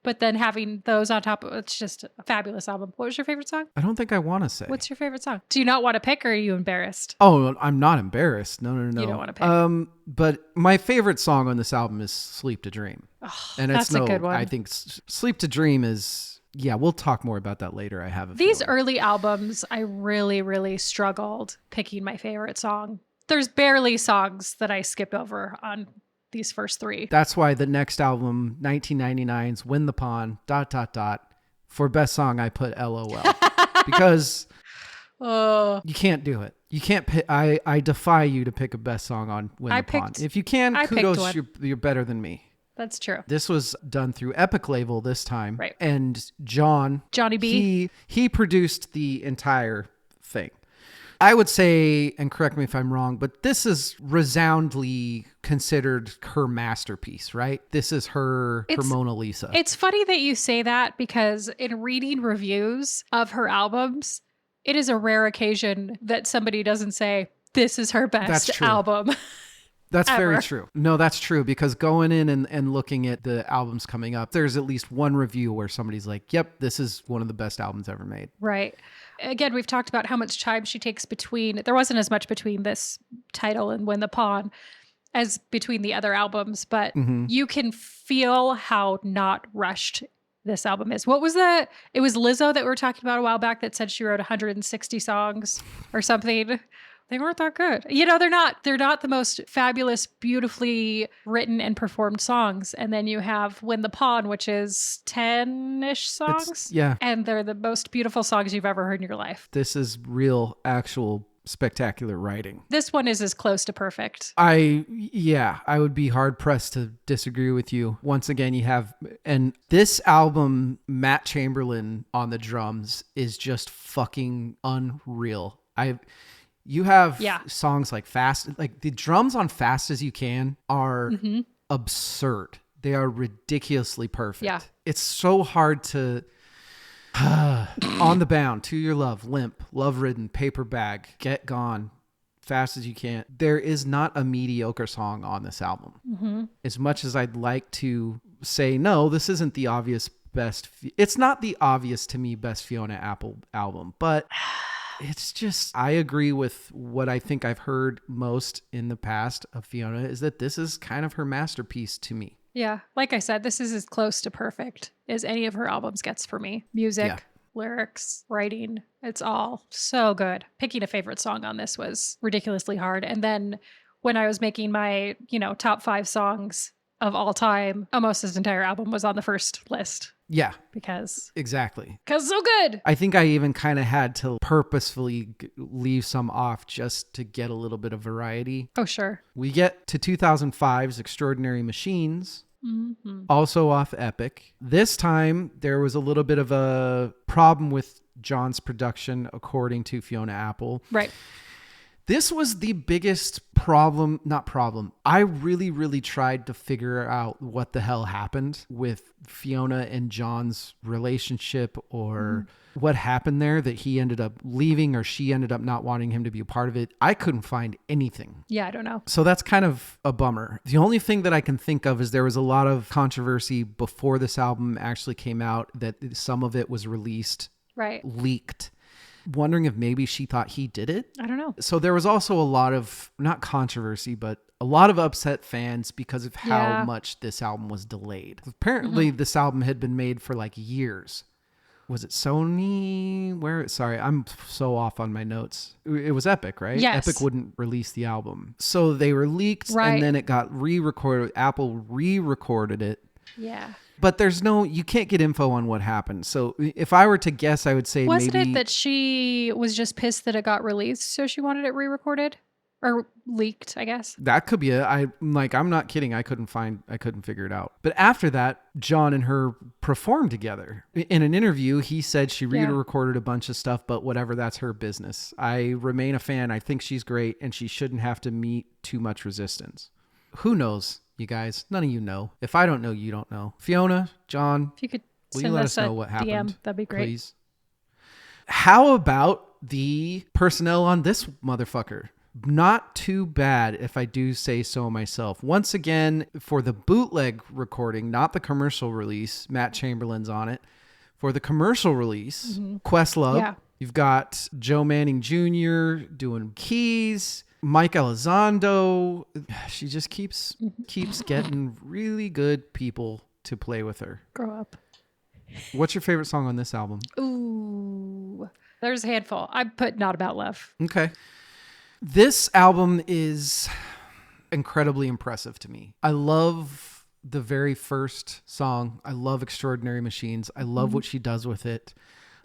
But then having those on top of it's just a fabulous album. What was your favorite song? I don't think I want to say. What's your favorite song? Do you not want to pick, or are you embarrassed? Oh, I'm not embarrassed. No. You don't want to pick. But my favorite song on this album is Sleep to Dream. Oh, and that's a good one. I think Sleep to Dream is, we'll talk more about that later. I have These early albums, I really, really struggled picking my favorite song. There's barely songs that I skipped over on these first three. That's why the next album, 1999's Win the Pawn, ... For best song, I put LOL. Because you can't do it. You can't pick. I defy you to pick a best song on Win the Pawn. If you can, kudos, you're better than me. That's true. This was done through Epic Label this time. Right. And Johnny B. He produced the entire thing. I would say, and correct me if I'm wrong, but this is resoundingly considered her masterpiece, right? This is her Mona Lisa. It's funny that you say that, because in reading reviews of her albums, it is a rare occasion that somebody doesn't say, this is her best album. That's very true. No, that's true, because going in and looking at the albums coming up, there's at least one review where somebody's like, yep, this is one of the best albums ever made. Right. Again, we've talked about how much time she takes between, there wasn't as much between this title and Win the Pawn as between the other albums, but you can feel how not rushed this album is. What was that? It was Lizzo that we were talking about a while back that said she wrote 160 songs or something. They weren't that good. You know, they're not the most fabulous, beautifully written and performed songs. And then you have Win the Pawn, which is 10-ish songs. Yeah. And they're the most beautiful songs you've ever heard in your life. This is real, actual, spectacular writing. This one is as close to perfect. I would be hard pressed to disagree with you. Once again, and this album, Matt Chamberlain on the drums is just fucking unreal. You have songs like Fast, like the drums on Fast as You Can are absurd. They are ridiculously perfect. Yeah. It's so hard to On the Bound, To Your Love, Limp, Love Ridden, Paper Bag, Get Gone, Fast as You Can. There is not a mediocre song on this album. As much as I'd like to say, no, this isn't the obvious best. It's not the obvious to me best Fiona Apple album, but it's just, I agree with what I think I've heard most in the past of Fiona is that this is kind of her masterpiece to me. Yeah. Like I said, this is as close to perfect as any of her albums gets for me. Music, lyrics, writing, it's all so good. Picking a favorite song on this was ridiculously hard. And then when I was making my, top 5 songs of all time, almost this entire album was on the first list. Yeah. Because so good. I think I even kind of had to purposefully leave some off just to get a little bit of variety. Oh, sure. We get to 2005's Extraordinary Machines, also off Epic. This time, there was a little bit of a problem with John's production, according to Fiona Apple. Right. This was the biggest not problem. I really, really tried to figure out what the hell happened with Fiona and John's relationship or what happened there, that he ended up leaving or she ended up not wanting him to be a part of it. I couldn't find anything. Yeah, I don't know. So that's kind of a bummer. The only thing that I can think of is there was a lot of controversy before this album actually came out that some of it was released, leaked. Wondering if maybe she thought he did it. I don't know. So there was also a lot of, not controversy, but a lot of upset fans because of how much this album was delayed. Apparently this album had been made for like years. Was it Sony? Sorry, I'm so off on my notes. It was Epic, right? Yes. Epic wouldn't release the album. So they were leaked and then it got re-recorded. Apple re-recorded it. Yeah. But you can't get info on what happened. So if I were to guess, I would say Wasn't it that she was just pissed that it got released, so she wanted it re-recorded? Or leaked, I guess. That could be it. I'm not kidding. I couldn't figure it out. But after that, John and her performed together. In an interview, he said she re-recorded a bunch of stuff, but whatever, that's her business. I remain a fan. I think she's great, and she shouldn't have to meet too much resistance. Who knows? You guys, none of you know. If I don't know, you don't know. Fiona, John, if you could will you let us know what happened? DM, that'd be great. Please. How about the personnel on this motherfucker? Not too bad, if I do say so myself. Once again, for the bootleg recording, not the commercial release, Matt Chamberlain's on it. For the commercial release, Questlove, you've got Joe Manning Jr. doing keys. Mike Elizondo, she just keeps getting really good people to play with her. Grow up. What's your favorite song on this album? Ooh, there's a handful. I put Not About Love. Okay. This album is incredibly impressive to me. I love the very first song. I love Extraordinary Machines. I love what she does with it.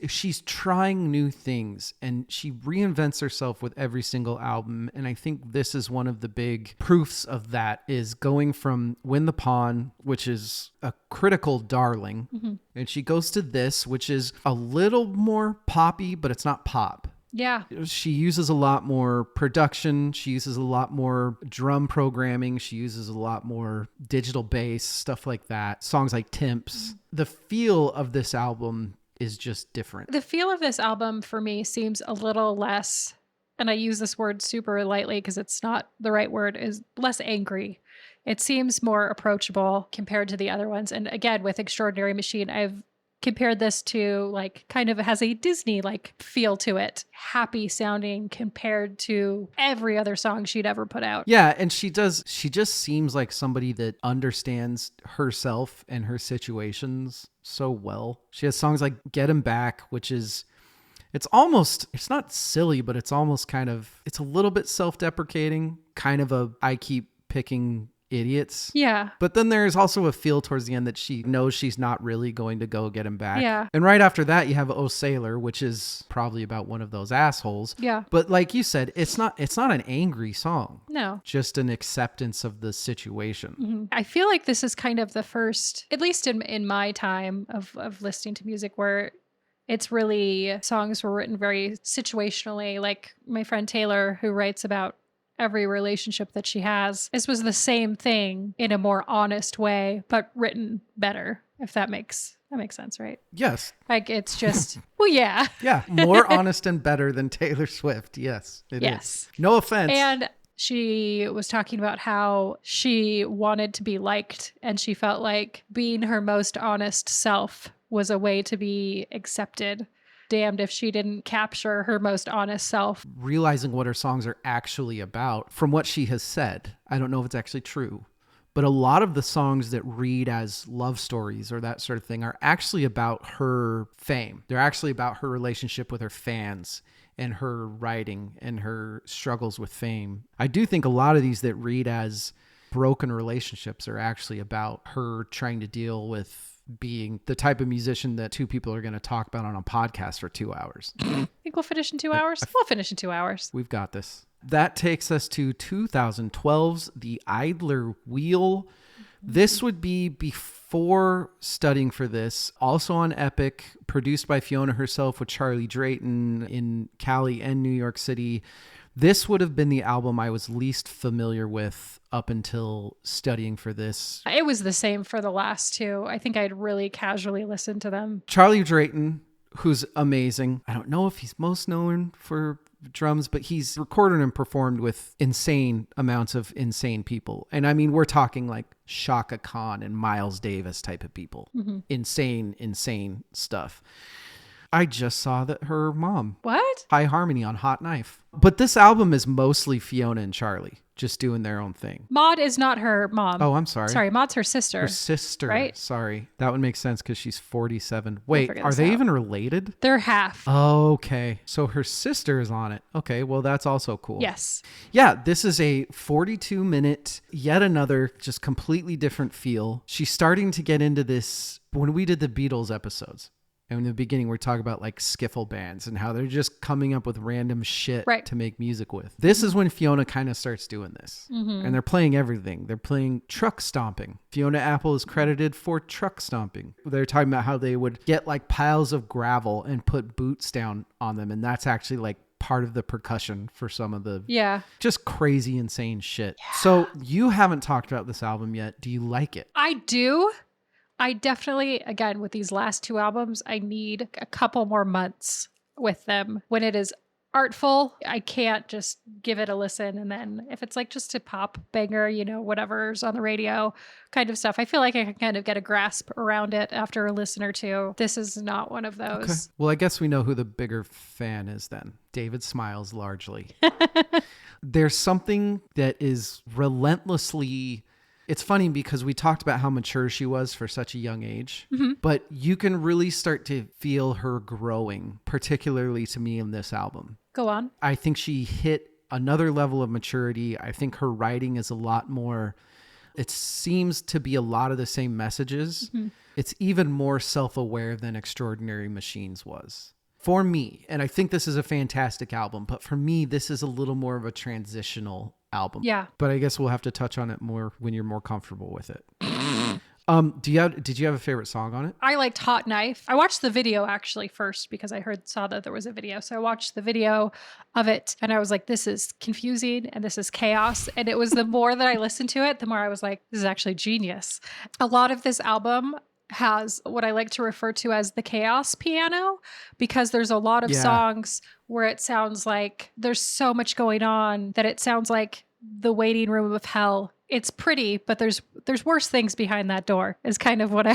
She's trying new things and she reinvents herself with every single album. And I think this is one of the big proofs of that, is going from Win the Pawn, which is a critical darling. And she goes to this, which is a little more poppy, but it's not pop. Yeah. She uses a lot more production. She uses a lot more drum programming. She uses a lot more digital bass, stuff like that. Songs like Temps. The feel of this album is just different. The feel of this album for me seems a little less, and I use this word super lightly because it's not the right word, is less angry. It seems more approachable compared to the other ones. And again, with Extraordinary Machine, I've compared this to like kind of has a Disney like feel to it, happy sounding compared to every other song she'd ever put out. Yeah, and she just seems like somebody that understands herself and her situations so well. She has songs like Get Him Back, which is it's not silly, but it's almost it's a little bit self-deprecating, kind of a I keep picking idiots. Yeah. But then there's also a feel towards the end that she knows she's not really going to go get him back. Yeah. And right after that, you have Oh Sailor, which is probably about one of those assholes. Yeah. But like you said, it's not an angry song. No. Just an acceptance of the situation. Mm-hmm. I feel like this is kind of the first, at least in my time of listening to music, where it's really songs were written very situationally. Like my friend Taylor, who writes about every relationship that she has. This was the same thing in a more honest way, but written better, if that makes sense, right? Yes. Like it's just, well, yeah. Yeah. More honest and better than Taylor Swift. Yes, it is. No offense. And she was talking about how she wanted to be liked, and she felt like being her most honest self was a way to be accepted. Damned if she didn't capture her most honest self. Realizing what her songs are actually about from what she has said. I don't know if it's actually true, but a lot of the songs that read as love stories or that sort of thing are actually about her fame. They're actually about her relationship with her fans and her writing and her struggles with fame. I do think a lot of these that read as broken relationships are actually about her trying to deal with being the type of musician that two people are going to talk about on a podcast for 2 hours. Think we'll finish in 2 hours? We'll finish in 2 hours. We've got this. That takes us to 2012's The Idler Wheel. This would be before studying for this. Also on Epic, produced by Fiona herself with Charlie Drayton in Cali and New York City. This would have been the album I was least familiar with up until studying for this. It was the same for the last two. I think I'd really casually listened to them. Charlie Drayton, who's amazing. I don't know if he's most known for drums, but he's recorded and performed with insane amounts of insane people. And I mean, we're talking like Shaka Khan and Miles Davis type of people. Mm-hmm. Insane stuff. I just saw that her mom. What? High Harmony on Hot Knife. But this album is mostly Fiona and Charlie just doing their own thing. Maud is not her mom. Oh, I'm sorry. Sorry, Maud's her sister. Her sister. Right? Sorry. That would make sense because she's 47. Wait, We'll are they even related? They're half. Okay. So her sister is on it. Okay, well, that's also cool. Yes. Yeah, this is a 42-minute, yet another just completely different feel. She's starting to get into this. When we did the Beatles episodes, and in the beginning, we're talking about like skiffle bands and how they're just coming up with random shit to make music with. This is when Fiona kind of starts doing this. Mm-hmm. And they're playing everything. They're playing truck stomping. Fiona Apple is credited for truck stomping. They're talking about how they would get like piles of gravel and put boots down on them. And that's actually like part of the percussion for some of the just crazy, insane shit. Yeah. So you haven't talked about this album yet. Do you like it? I do. I definitely, again, with these last two albums, I need a couple more months with them. When it is artful, I can't just give it a listen. And then if it's like just a pop banger, you know, whatever's on the radio kind of stuff, I feel like I can kind of get a grasp around it after a listen or two. This is not one of those. Okay. Well, I guess we know who the bigger fan is then. David smiles largely. There's something that is relentlessly... It's funny because we talked about how mature she was for such a young age, but you can really start to feel her growing, particularly to me in this album. Go on. I think she hit another level of maturity. I think her writing is a lot more, it seems to be a lot of the same messages. Mm-hmm. It's even more self-aware than Extraordinary Machines was. For me, and I think this is a fantastic album, but for me, this is a little more of a transitional album. Yeah. But I guess we'll have to touch on it more when you're more comfortable with it. Did you have a favorite song on it? I liked Hot Knife. I watched the video actually first because I saw that there was a video. So I watched the video of it and I was like, this is confusing and this is chaos. And it was the more that I listened to it, the more I was like, this is actually genius. A lot of this album has what I like to refer to as the chaos piano, because there's a lot of songs where it sounds like there's so much going on that it sounds like the waiting room of hell. It's pretty, but there's there's worse things behind that door is kind of what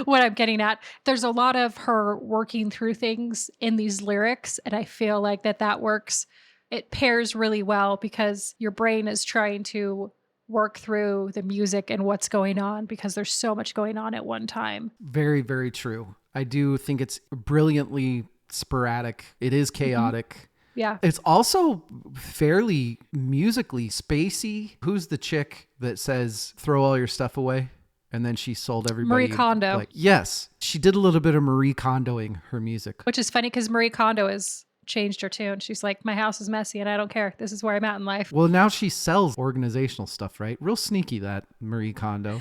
what I'm getting at. There's a lot of her working through things in these lyrics, and I feel like that works. It pairs really well because your brain is trying to work through the music and what's going on because there's so much going on at one time. Very, very true. I do think it's brilliantly sporadic. It is chaotic. Yeah. It's also fairly musically spacey. Who's the chick that says, throw all your stuff away? And then she sold everybody. Marie Kondo. Like, yes. She did a little bit of Marie Kondoing her music. Which is funny because Marie Kondo has changed her tune. She's like, my house is messy and I don't care. This is where I'm at in life. Well, now she sells organizational stuff, right? Real sneaky, that Marie Kondo.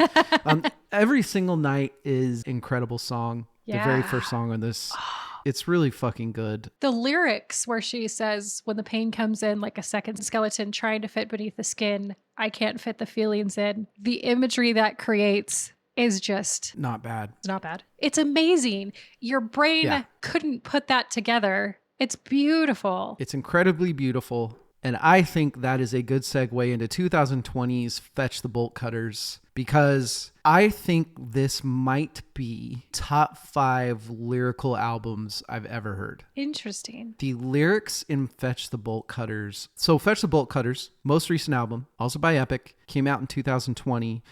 Every Single Night is incredible song. Yeah. The very first song on this. It's really fucking good. The lyrics where she says, when the pain comes in like a second skeleton trying to fit beneath the skin, I can't fit the feelings in. The imagery that creates is just not bad. It's not bad. It's amazing. Your brain couldn't put that together. It's beautiful. It's incredibly beautiful. And I think that is a good segue into 2020's Fetch the Bolt Cutters, because I think this might be top 5 lyrical albums I've ever heard. Interesting. The lyrics in Fetch the Bolt Cutters. So Fetch the Bolt Cutters, most recent album, also by Epic, came out in 2020.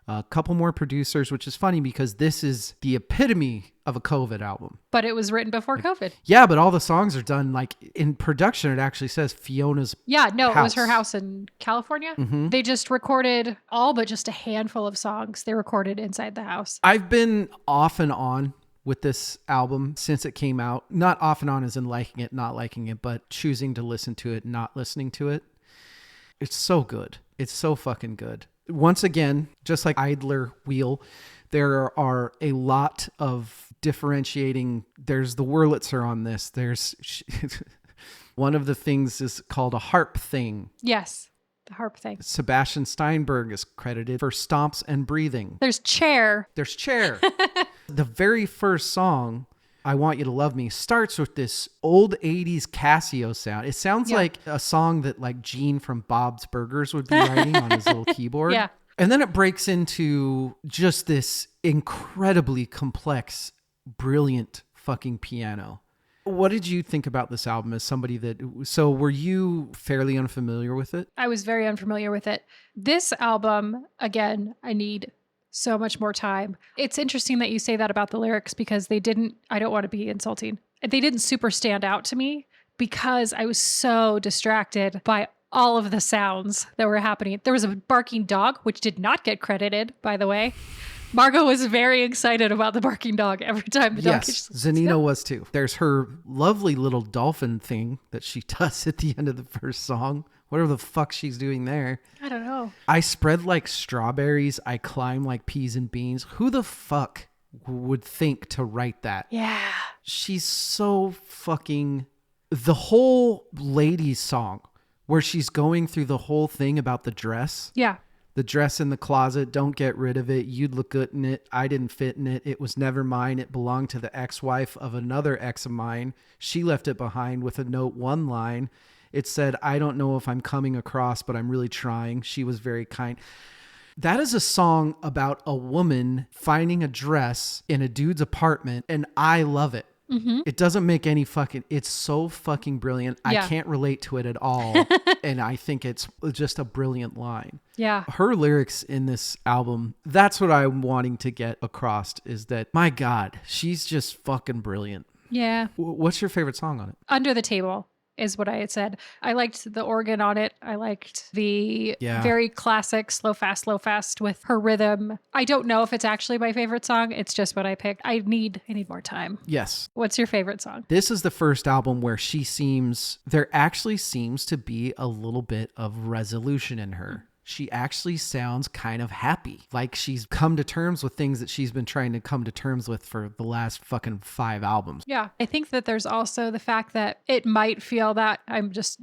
A couple more producers, which is funny because this is the epitome of a COVID album. But it was written before COVID. Yeah, but all the songs are done like in production. It actually says Fiona's house. It was her house in California. Mm-hmm. They just recorded all but just a handful of songs. They recorded inside the house. I've been off and on with this album since it came out. Not off and on as in liking it, not liking it, but choosing to listen to it, not listening to it. It's so good. It's so fucking good. Once again, just like Idler Wheel, there are a lot of differentiating. There's the Wurlitzer on this. There's one of the things is called a harp thing. Yes, the harp thing. Sebastian Steinberg is credited for stomps and breathing. There's chair. There's chair. The very first song, I Want You to Love Me, starts with this old 80s Casio sound. It sounds like a song that like Gene from Bob's Burgers would be writing on his little keyboard. Yeah. And then it breaks into just this incredibly complex, brilliant fucking piano. What did you think about this album as somebody that... So were you fairly unfamiliar with it? I was very unfamiliar with it. This album, again, I need so much more time. It's interesting that you say that about the lyrics because they didn't, I don't want to be insulting. They didn't super stand out to me because I was so distracted by all of the sounds that were happening. There was a barking dog, which did not get credited, by the way. Margot was very excited about the barking dog every time the dog. Yes, Zanino was too. There's her lovely little dolphin thing that she does at the end of the first song. Whatever the fuck she's doing there. I don't know. I spread like strawberries. I climb like peas and beans. Who the fuck would think to write that? Yeah. She's so fucking... The whole ladies song where she's going through the whole thing about the dress. Yeah. The dress in the closet, don't get rid of it. You'd look good in it. I didn't fit in it. It was never mine. It belonged to the ex-wife of another ex of mine. She left it behind with a note, one line. It said, I don't know if I'm coming across, but I'm really trying. She was very kind. That is a song about a woman finding a dress in a dude's apartment, and I love it. Mm-hmm. It doesn't make any fucking... It's so fucking brilliant. Yeah. I can't relate to it at all. And I think it's just a brilliant line. Yeah. Her lyrics in this album, that's what I'm wanting to get across, is that, my God, she's just fucking brilliant. Yeah. What's your favorite song on it? Under the Table is what I had said. I liked the organ on it. I liked the very classic slow fast with her rhythm. I don't know if it's actually my favorite song. It's just what I picked. I need more time. Yes. What's your favorite song? This is the first album where there actually seems to be a little bit of resolution in her. She actually sounds kind of happy. Like she's come to terms with things that she's been trying to come to terms with for the last fucking 5 albums. Yeah. I think that there's also the fact that it might feel that I'm just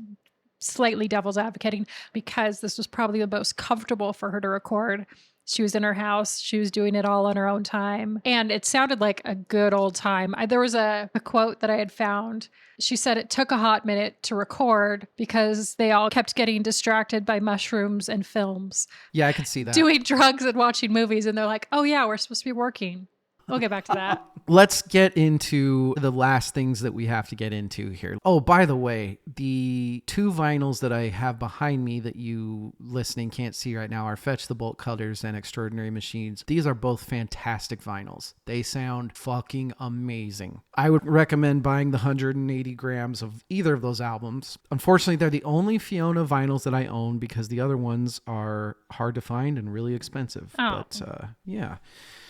slightly devil's advocating because this was probably the most comfortable for her to record. She was in her house. She was doing it all on her own time. And it sounded like a good old time. There was a quote that I had found. She said it took a hot minute to record because they all kept getting distracted by mushrooms and films. Yeah, I can see that. Doing drugs and watching movies. And they're like, oh yeah, we're supposed to be working. We'll get back to that. Let's get into the last things that we have to get into here. Oh, by the way, the 2 vinyls that I have behind me that you listening can't see right now are Fetch the Bolt Cutters and Extraordinary Machines. These are both fantastic vinyls. They sound fucking amazing. I would recommend buying the 180 grams of either of those albums. Unfortunately, they're the only Fiona vinyls that I own because the other ones are hard to find and really expensive. Oh. But yeah.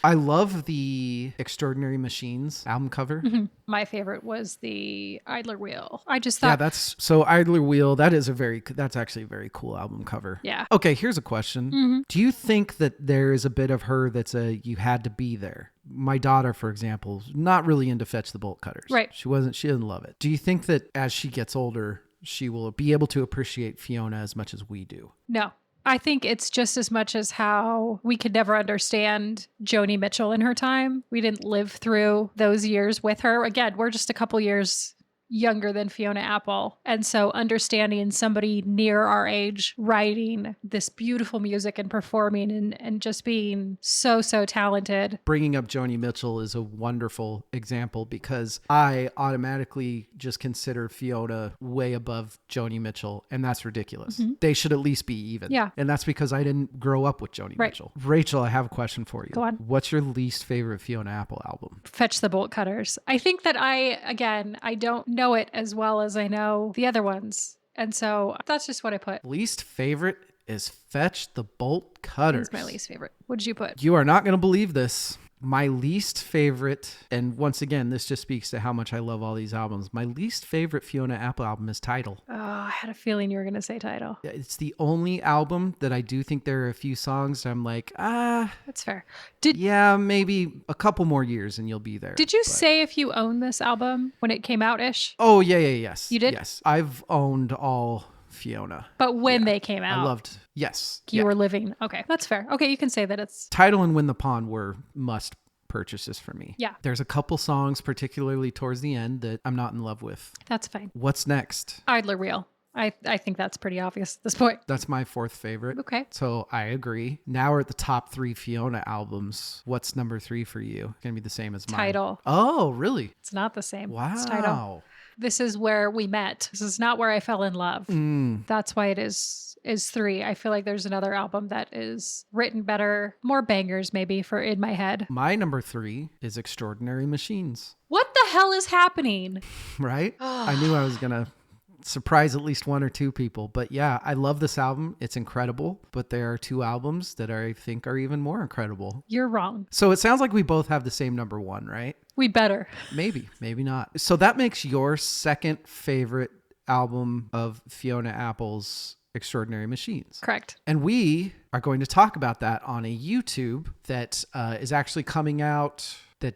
I love the Extraordinary Machines album cover. Mm-hmm. My favorite was the Idler Wheel. I just thought... Yeah, so Idler Wheel, that's actually a very cool album cover. Yeah. Okay, here's a question. Mm-hmm. Do you think that there is a bit of her that's you had to be there? My daughter, for example, is not really into Fetch the Bolt Cutters. Right. She didn't love it. Do you think that as she gets older, she will be able to appreciate Fiona as much as we do? No. I think it's just as much as how we could never understand Joni Mitchell in her time. We didn't live through those years with her. Again, we're just a couple years younger than Fiona Apple. And so understanding somebody near our age writing this beautiful music and performing and just being so talented. Bringing up Joni Mitchell is a wonderful example because I automatically just consider Fiona way above Joni Mitchell, and that's ridiculous. Mm-hmm. They should at least be even. Yeah. And that's because I didn't grow up with Joni Mitchell. Rachel, I have a question for you. Go on. What's your least favorite Fiona Apple album? Fetch the Bolt Cutters. I think that I don't know it as well as I know the other ones. And so that's just what I put. Least favorite is Fetch the Bolt Cutters. That's my least favorite. What did you put? You are not going to believe this. My least favorite, and once again, this just speaks to how much I love all these albums. My least favorite Fiona Apple album is Tidal. Oh, I had a feeling you were going to say Tidal. It's the only album that I do think there are a few songs that I'm like, that's fair. Yeah, maybe a couple more years and you'll be there. Did you say if you owned this album when it came out-ish? Oh, yes. You did? Yes. I've owned all Fiona. But when they came out? I loved, yes. You were living. Okay, that's fair. Okay, you can say that it's... Tidal and Win the Pond were must purchases for me. Yeah. There's a couple songs, particularly towards the end, that I'm not in love with. That's fine. What's next? Idler Wheel. I think that's pretty obvious at this point. That's my 4th favorite. Okay. So I agree. Now we're at the top 3 Fiona albums. What's number 3 for you? It's going to be the same as mine. Tidal. Oh, really? It's not the same. Wow. It's Tidal. This is where we met. This is not where I fell in love. That's why it is 3. I feel like there's another album that is written better, more bangers maybe for in my head. My number 3 is Extraordinary Machines. What the hell is happening? Right? I knew I was going to surprise at least 1 or 2 people. But yeah, I love this album. It's incredible. But there are 2 albums that I think are even more incredible. You're wrong. So it sounds like we both have the same number 1, right? We better. Maybe not. So that makes your 2nd favorite album of Fiona Apple's Extraordinary Machines. Correct. And we are going to talk about that on a YouTube that is actually coming out,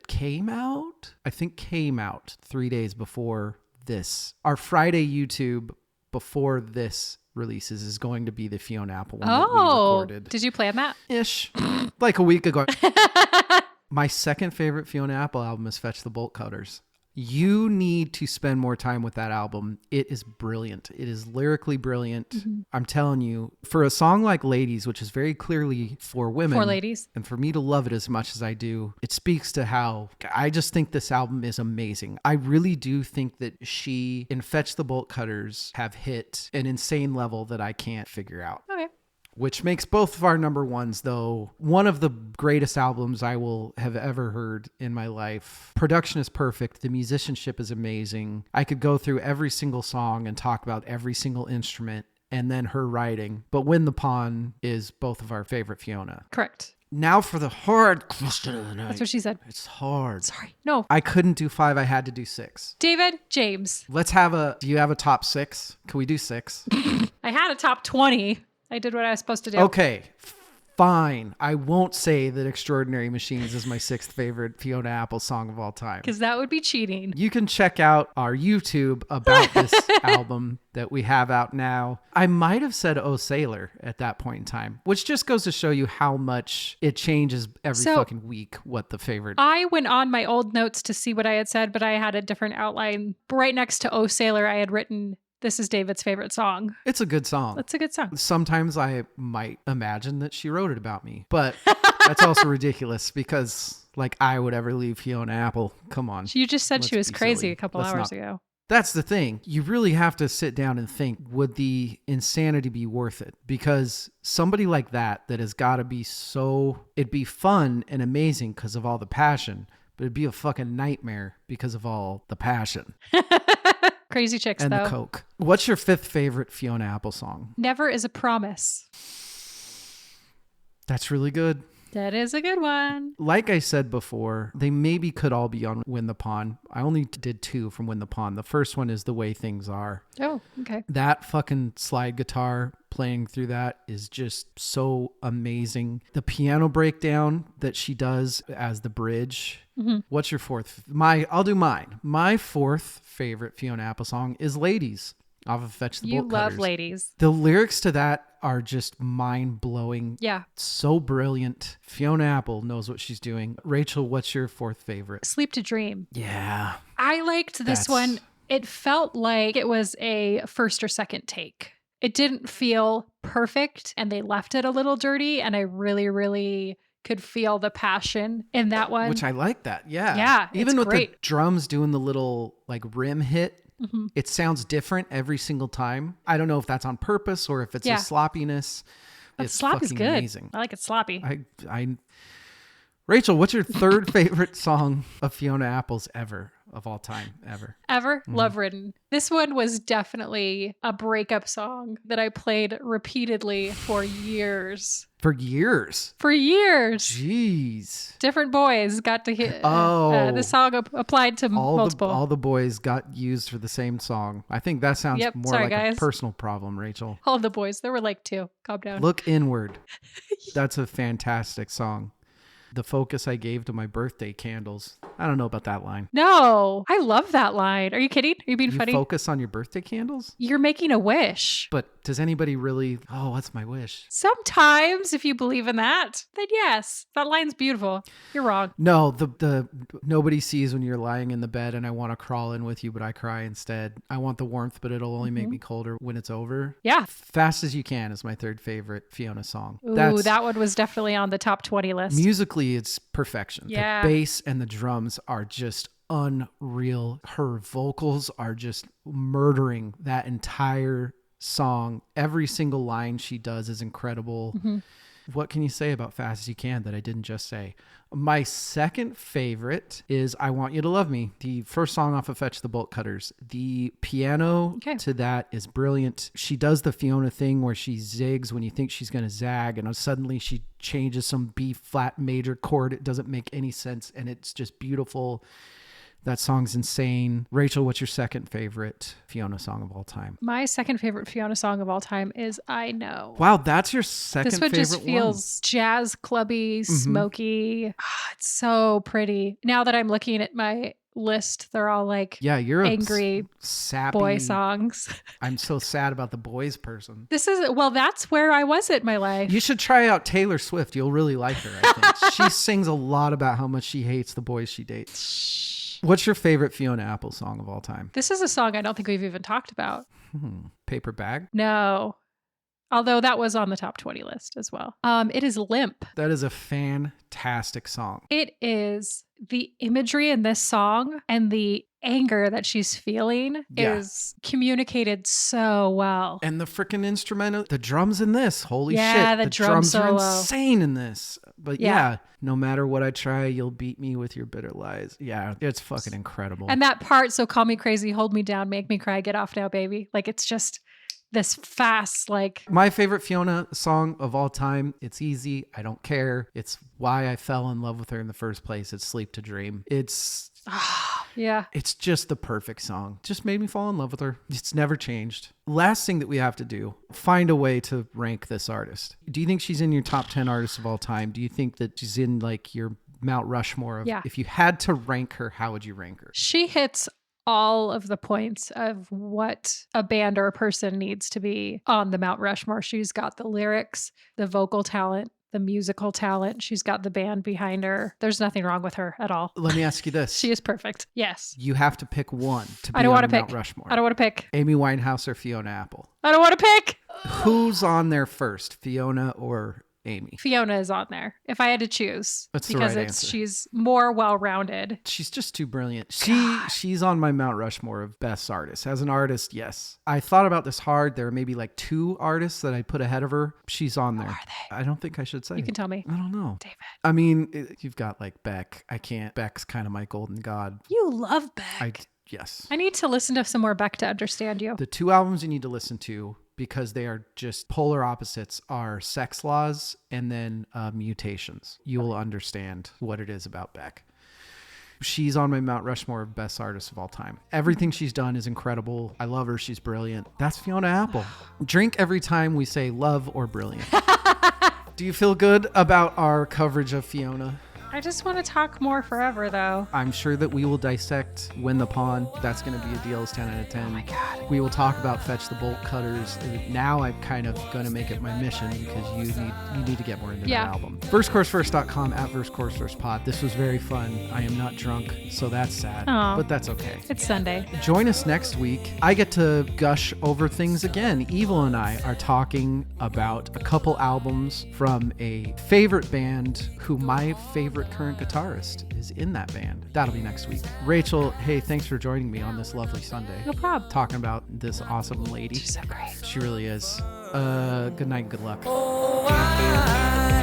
came out 3 days before this. Our Friday YouTube before this releases is going to be the Fiona Apple one that we recorded. Did you plan that? Ish. Like a week ago. My 2nd favorite Fiona Apple album is Fetch the Bolt Cutters. You need to spend more time with that album. It is brilliant. It is lyrically brilliant. Mm-hmm. I'm telling you, for a song like Ladies, which is very clearly for women. For ladies. And for me to love it as much as I do, it speaks to how I just think this album is amazing. I really do think that she and Fetch the Bolt Cutters have hit an insane level that I can't figure out. Okay. Which makes both of our number 1s, though, one of the greatest albums I will have ever heard in my life. Production is perfect. The musicianship is amazing. I could go through every single song and talk about every single instrument and then her writing. But Win the Pond is both of our favorite Fiona. Correct. Now for the hard question of the night. That's what she said. It's hard. Sorry. No. I couldn't do 5. I had to do 6. David, James. Do you have a top 6? Can we do 6? I had a top 20. I did what I was supposed to do. Okay. fine. I won't say that Extraordinary Machines is my 6th favorite Fiona Apple song of all time. Because that would be cheating. You can check out our YouTube about this album that we have out now. I might have said Oh Sailor at that point in time, which just goes to show you how much it changes every fucking week what the favorite. I went on my old notes to see what I had said, but I had a different outline. Right next to Oh Sailor, I had written, this is David's favorite song. It's a good song. It's a good song. Sometimes I might imagine that she wrote it about me, but that's also ridiculous because like I would ever leave Fiona Apple. Come on. You just said she was crazy silly. a couple hours ago. That's the thing. You really have to sit down and think, would the insanity be worth it? Because somebody like that has got to be it'd be fun and amazing because of all the passion, but it'd be a fucking nightmare because of all the passion. Crazy chicks, and though. The coke. What's your 5th favorite Fiona Apple song? Never Is a Promise. That's really good. That is a good one. Like I said before, they maybe could all be on Win the Pawn. I only did 2 from Win the Pawn. The first one is The Way Things Are. Oh, okay. That fucking slide guitar playing through that is just so amazing. The piano breakdown that she does as the bridge. Mm-hmm. What's your 4th? I'll do mine. My 4th favorite Fiona Apple song is Ladies off of Fetch the Bolt Cutters. You love Ladies. The lyrics to that are just mind-blowing. Yeah. So brilliant. Fiona Apple knows what she's doing. Rachel, what's your 4th favorite? Sleep to Dream. Yeah. I liked this one. It felt like it was a first or second take. It didn't feel perfect and they left it a little dirty, and I really, really could feel the passion in that one. Which I like that. Yeah. Yeah. Even with great. the drums doing the little like rim hit. Mm-hmm. It sounds different every single time. I don't know if that's on purpose or if it's a sloppiness. But slop is good. Amazing. I like it sloppy. Rachel, what's your 3rd favorite song of Fiona Apple's ever? Of all time, ever. Mm-hmm. Love Ridden. This one was definitely a breakup song that I played repeatedly for years. For years? For years. Jeez. Different boys got to hear. The song applied to multiple. All the boys got used for the same song. I think that sounds more like guys. a personal problem, Rachel. All the boys. There were like 2. Calm down. Look inward. That's a fantastic song. The focus I gave to my birthday candles. I don't know about that line. No, I love that line. Are you kidding? Are you being funny? Focus on your birthday candles? You're making a wish. But does anybody really, what's my wish? Sometimes, if you believe in that, then yes, that line's beautiful. You're wrong. No, the nobody sees when you're lying in the bed and I want to crawl in with you, but I cry instead. I want the warmth, but it'll only make me colder when it's over. Yeah. Fast as You Can is my 3rd favorite Fiona song. Ooh, that one was definitely on the top 20 list. Musically, it's perfection. Yeah. The bass and the drums are just unreal. Her vocals are just murdering that entire song. Every single line she does is incredible. Mm-hmm. What can you say about Fast As You Can that I didn't just say? My 2nd favorite is I Want You to Love Me, the first song off of Fetch the Bolt Cutters. The piano to that is brilliant. She does the Fiona thing where she zigs when you think she's going to zag, and suddenly she changes some B flat major chord. It doesn't make any sense, and it's just beautiful. That song's insane. Rachel, what's your 2nd favorite Fiona song of all time? My 2nd favorite Fiona song of all time is I Know. Wow, that's your 2nd favorite one. This one just feels jazz clubby, smoky. It's so pretty. Now that I'm looking at my list, they're all like you're angry sappy boy songs. I'm so sad about the boys person. That's where I was at my life. You should try out Taylor Swift. You'll really like her, I think. She sings a lot about how much she hates the boys she dates. What's your favorite Fiona Apple song of all time? This is a song I don't think we've even talked about. Paper Bag? No. Although that was on the top 20 list as well. It is Limp. That is a fantastic song. It is. The imagery in this song and the anger that she's feeling is communicated so well. And the freaking instrumental, the drums in this, holy shit. The drums are insane in this. But no matter what I try, you'll beat me with your bitter lies. Yeah, it's fucking incredible. And that part, so call me crazy, hold me down, make me cry, get off now, baby. Like, it's just this fast, like... My favorite Fiona song of all time, it's easy, I don't care. It's why I fell in love with her in the first place. It's Sleep to Dream. It's... Yeah. It's just the perfect song. Just made me fall in love with her. It's never changed. Last thing that we have to do, find a way to rank this artist. Do you think she's in your top 10 artists of all time? Do you think that she's in like your Mount Rushmore of, Yeah. if you had to rank her, how would you rank her? She hits all of the points of what a band or a person needs to be on the Mount Rushmore. She's got the lyrics, the vocal talent, the musical talent. She's got the band behind her. There's nothing wrong with her at all. Let me ask you this. She is perfect. Yes. You have to pick one to be I don't on want to Mount pick. Rushmore. I don't want to pick. Amy Winehouse or Fiona Apple? I don't want to pick. Who's on there first, Fiona or Amy? Fiona is on there if I had to choose. That's the because right answer. She's more well-rounded. She's just too brilliant. She's on my Mount Rushmore of best artists. As an artist, yes. I thought about this hard. There are maybe like 2 artists that I'd put ahead of her. She's on there. Who are they? I don't think I should say. You can tell me. I don't know. David. I mean, you've got like Beck. I can't. Beck's kind of my golden god. You love Beck. Yes. I need to listen to some more Beck to understand you. The 2 albums you need to listen to, because they are just polar opposites, are Sex Laws and then Mutations. You will understand what it is about Beck. She's on my Mount Rushmore of best artists of all time. Everything she's done is incredible. I love her. She's brilliant. That's Fiona Apple. Drink every time we say love or brilliant. Do you feel good about our coverage of Fiona? I just want to talk more forever, though. I'm sure that we will dissect Win the Pawn. That's going to be a Deal's 10 out of 10. Oh my God. We will talk about Fetch the Bolt Cutters. Now I'm kind of going to make it my mission because you need to get more into that album. VerseCourseFirst.com @VerseCourseFirstPod. This was very fun. I am not drunk, so that's sad. Aw. But that's okay. It's Sunday. Join us next week. I get to gush over things again. Evil and I are talking about a couple albums from a favorite band who my favorite current guitarist is in that band. That'll be next week. Rachel, hey, thanks for joining me on this lovely Sunday. No problem. Talking about this awesome lady. She's so great. She really is. Good night, good luck. Oh, I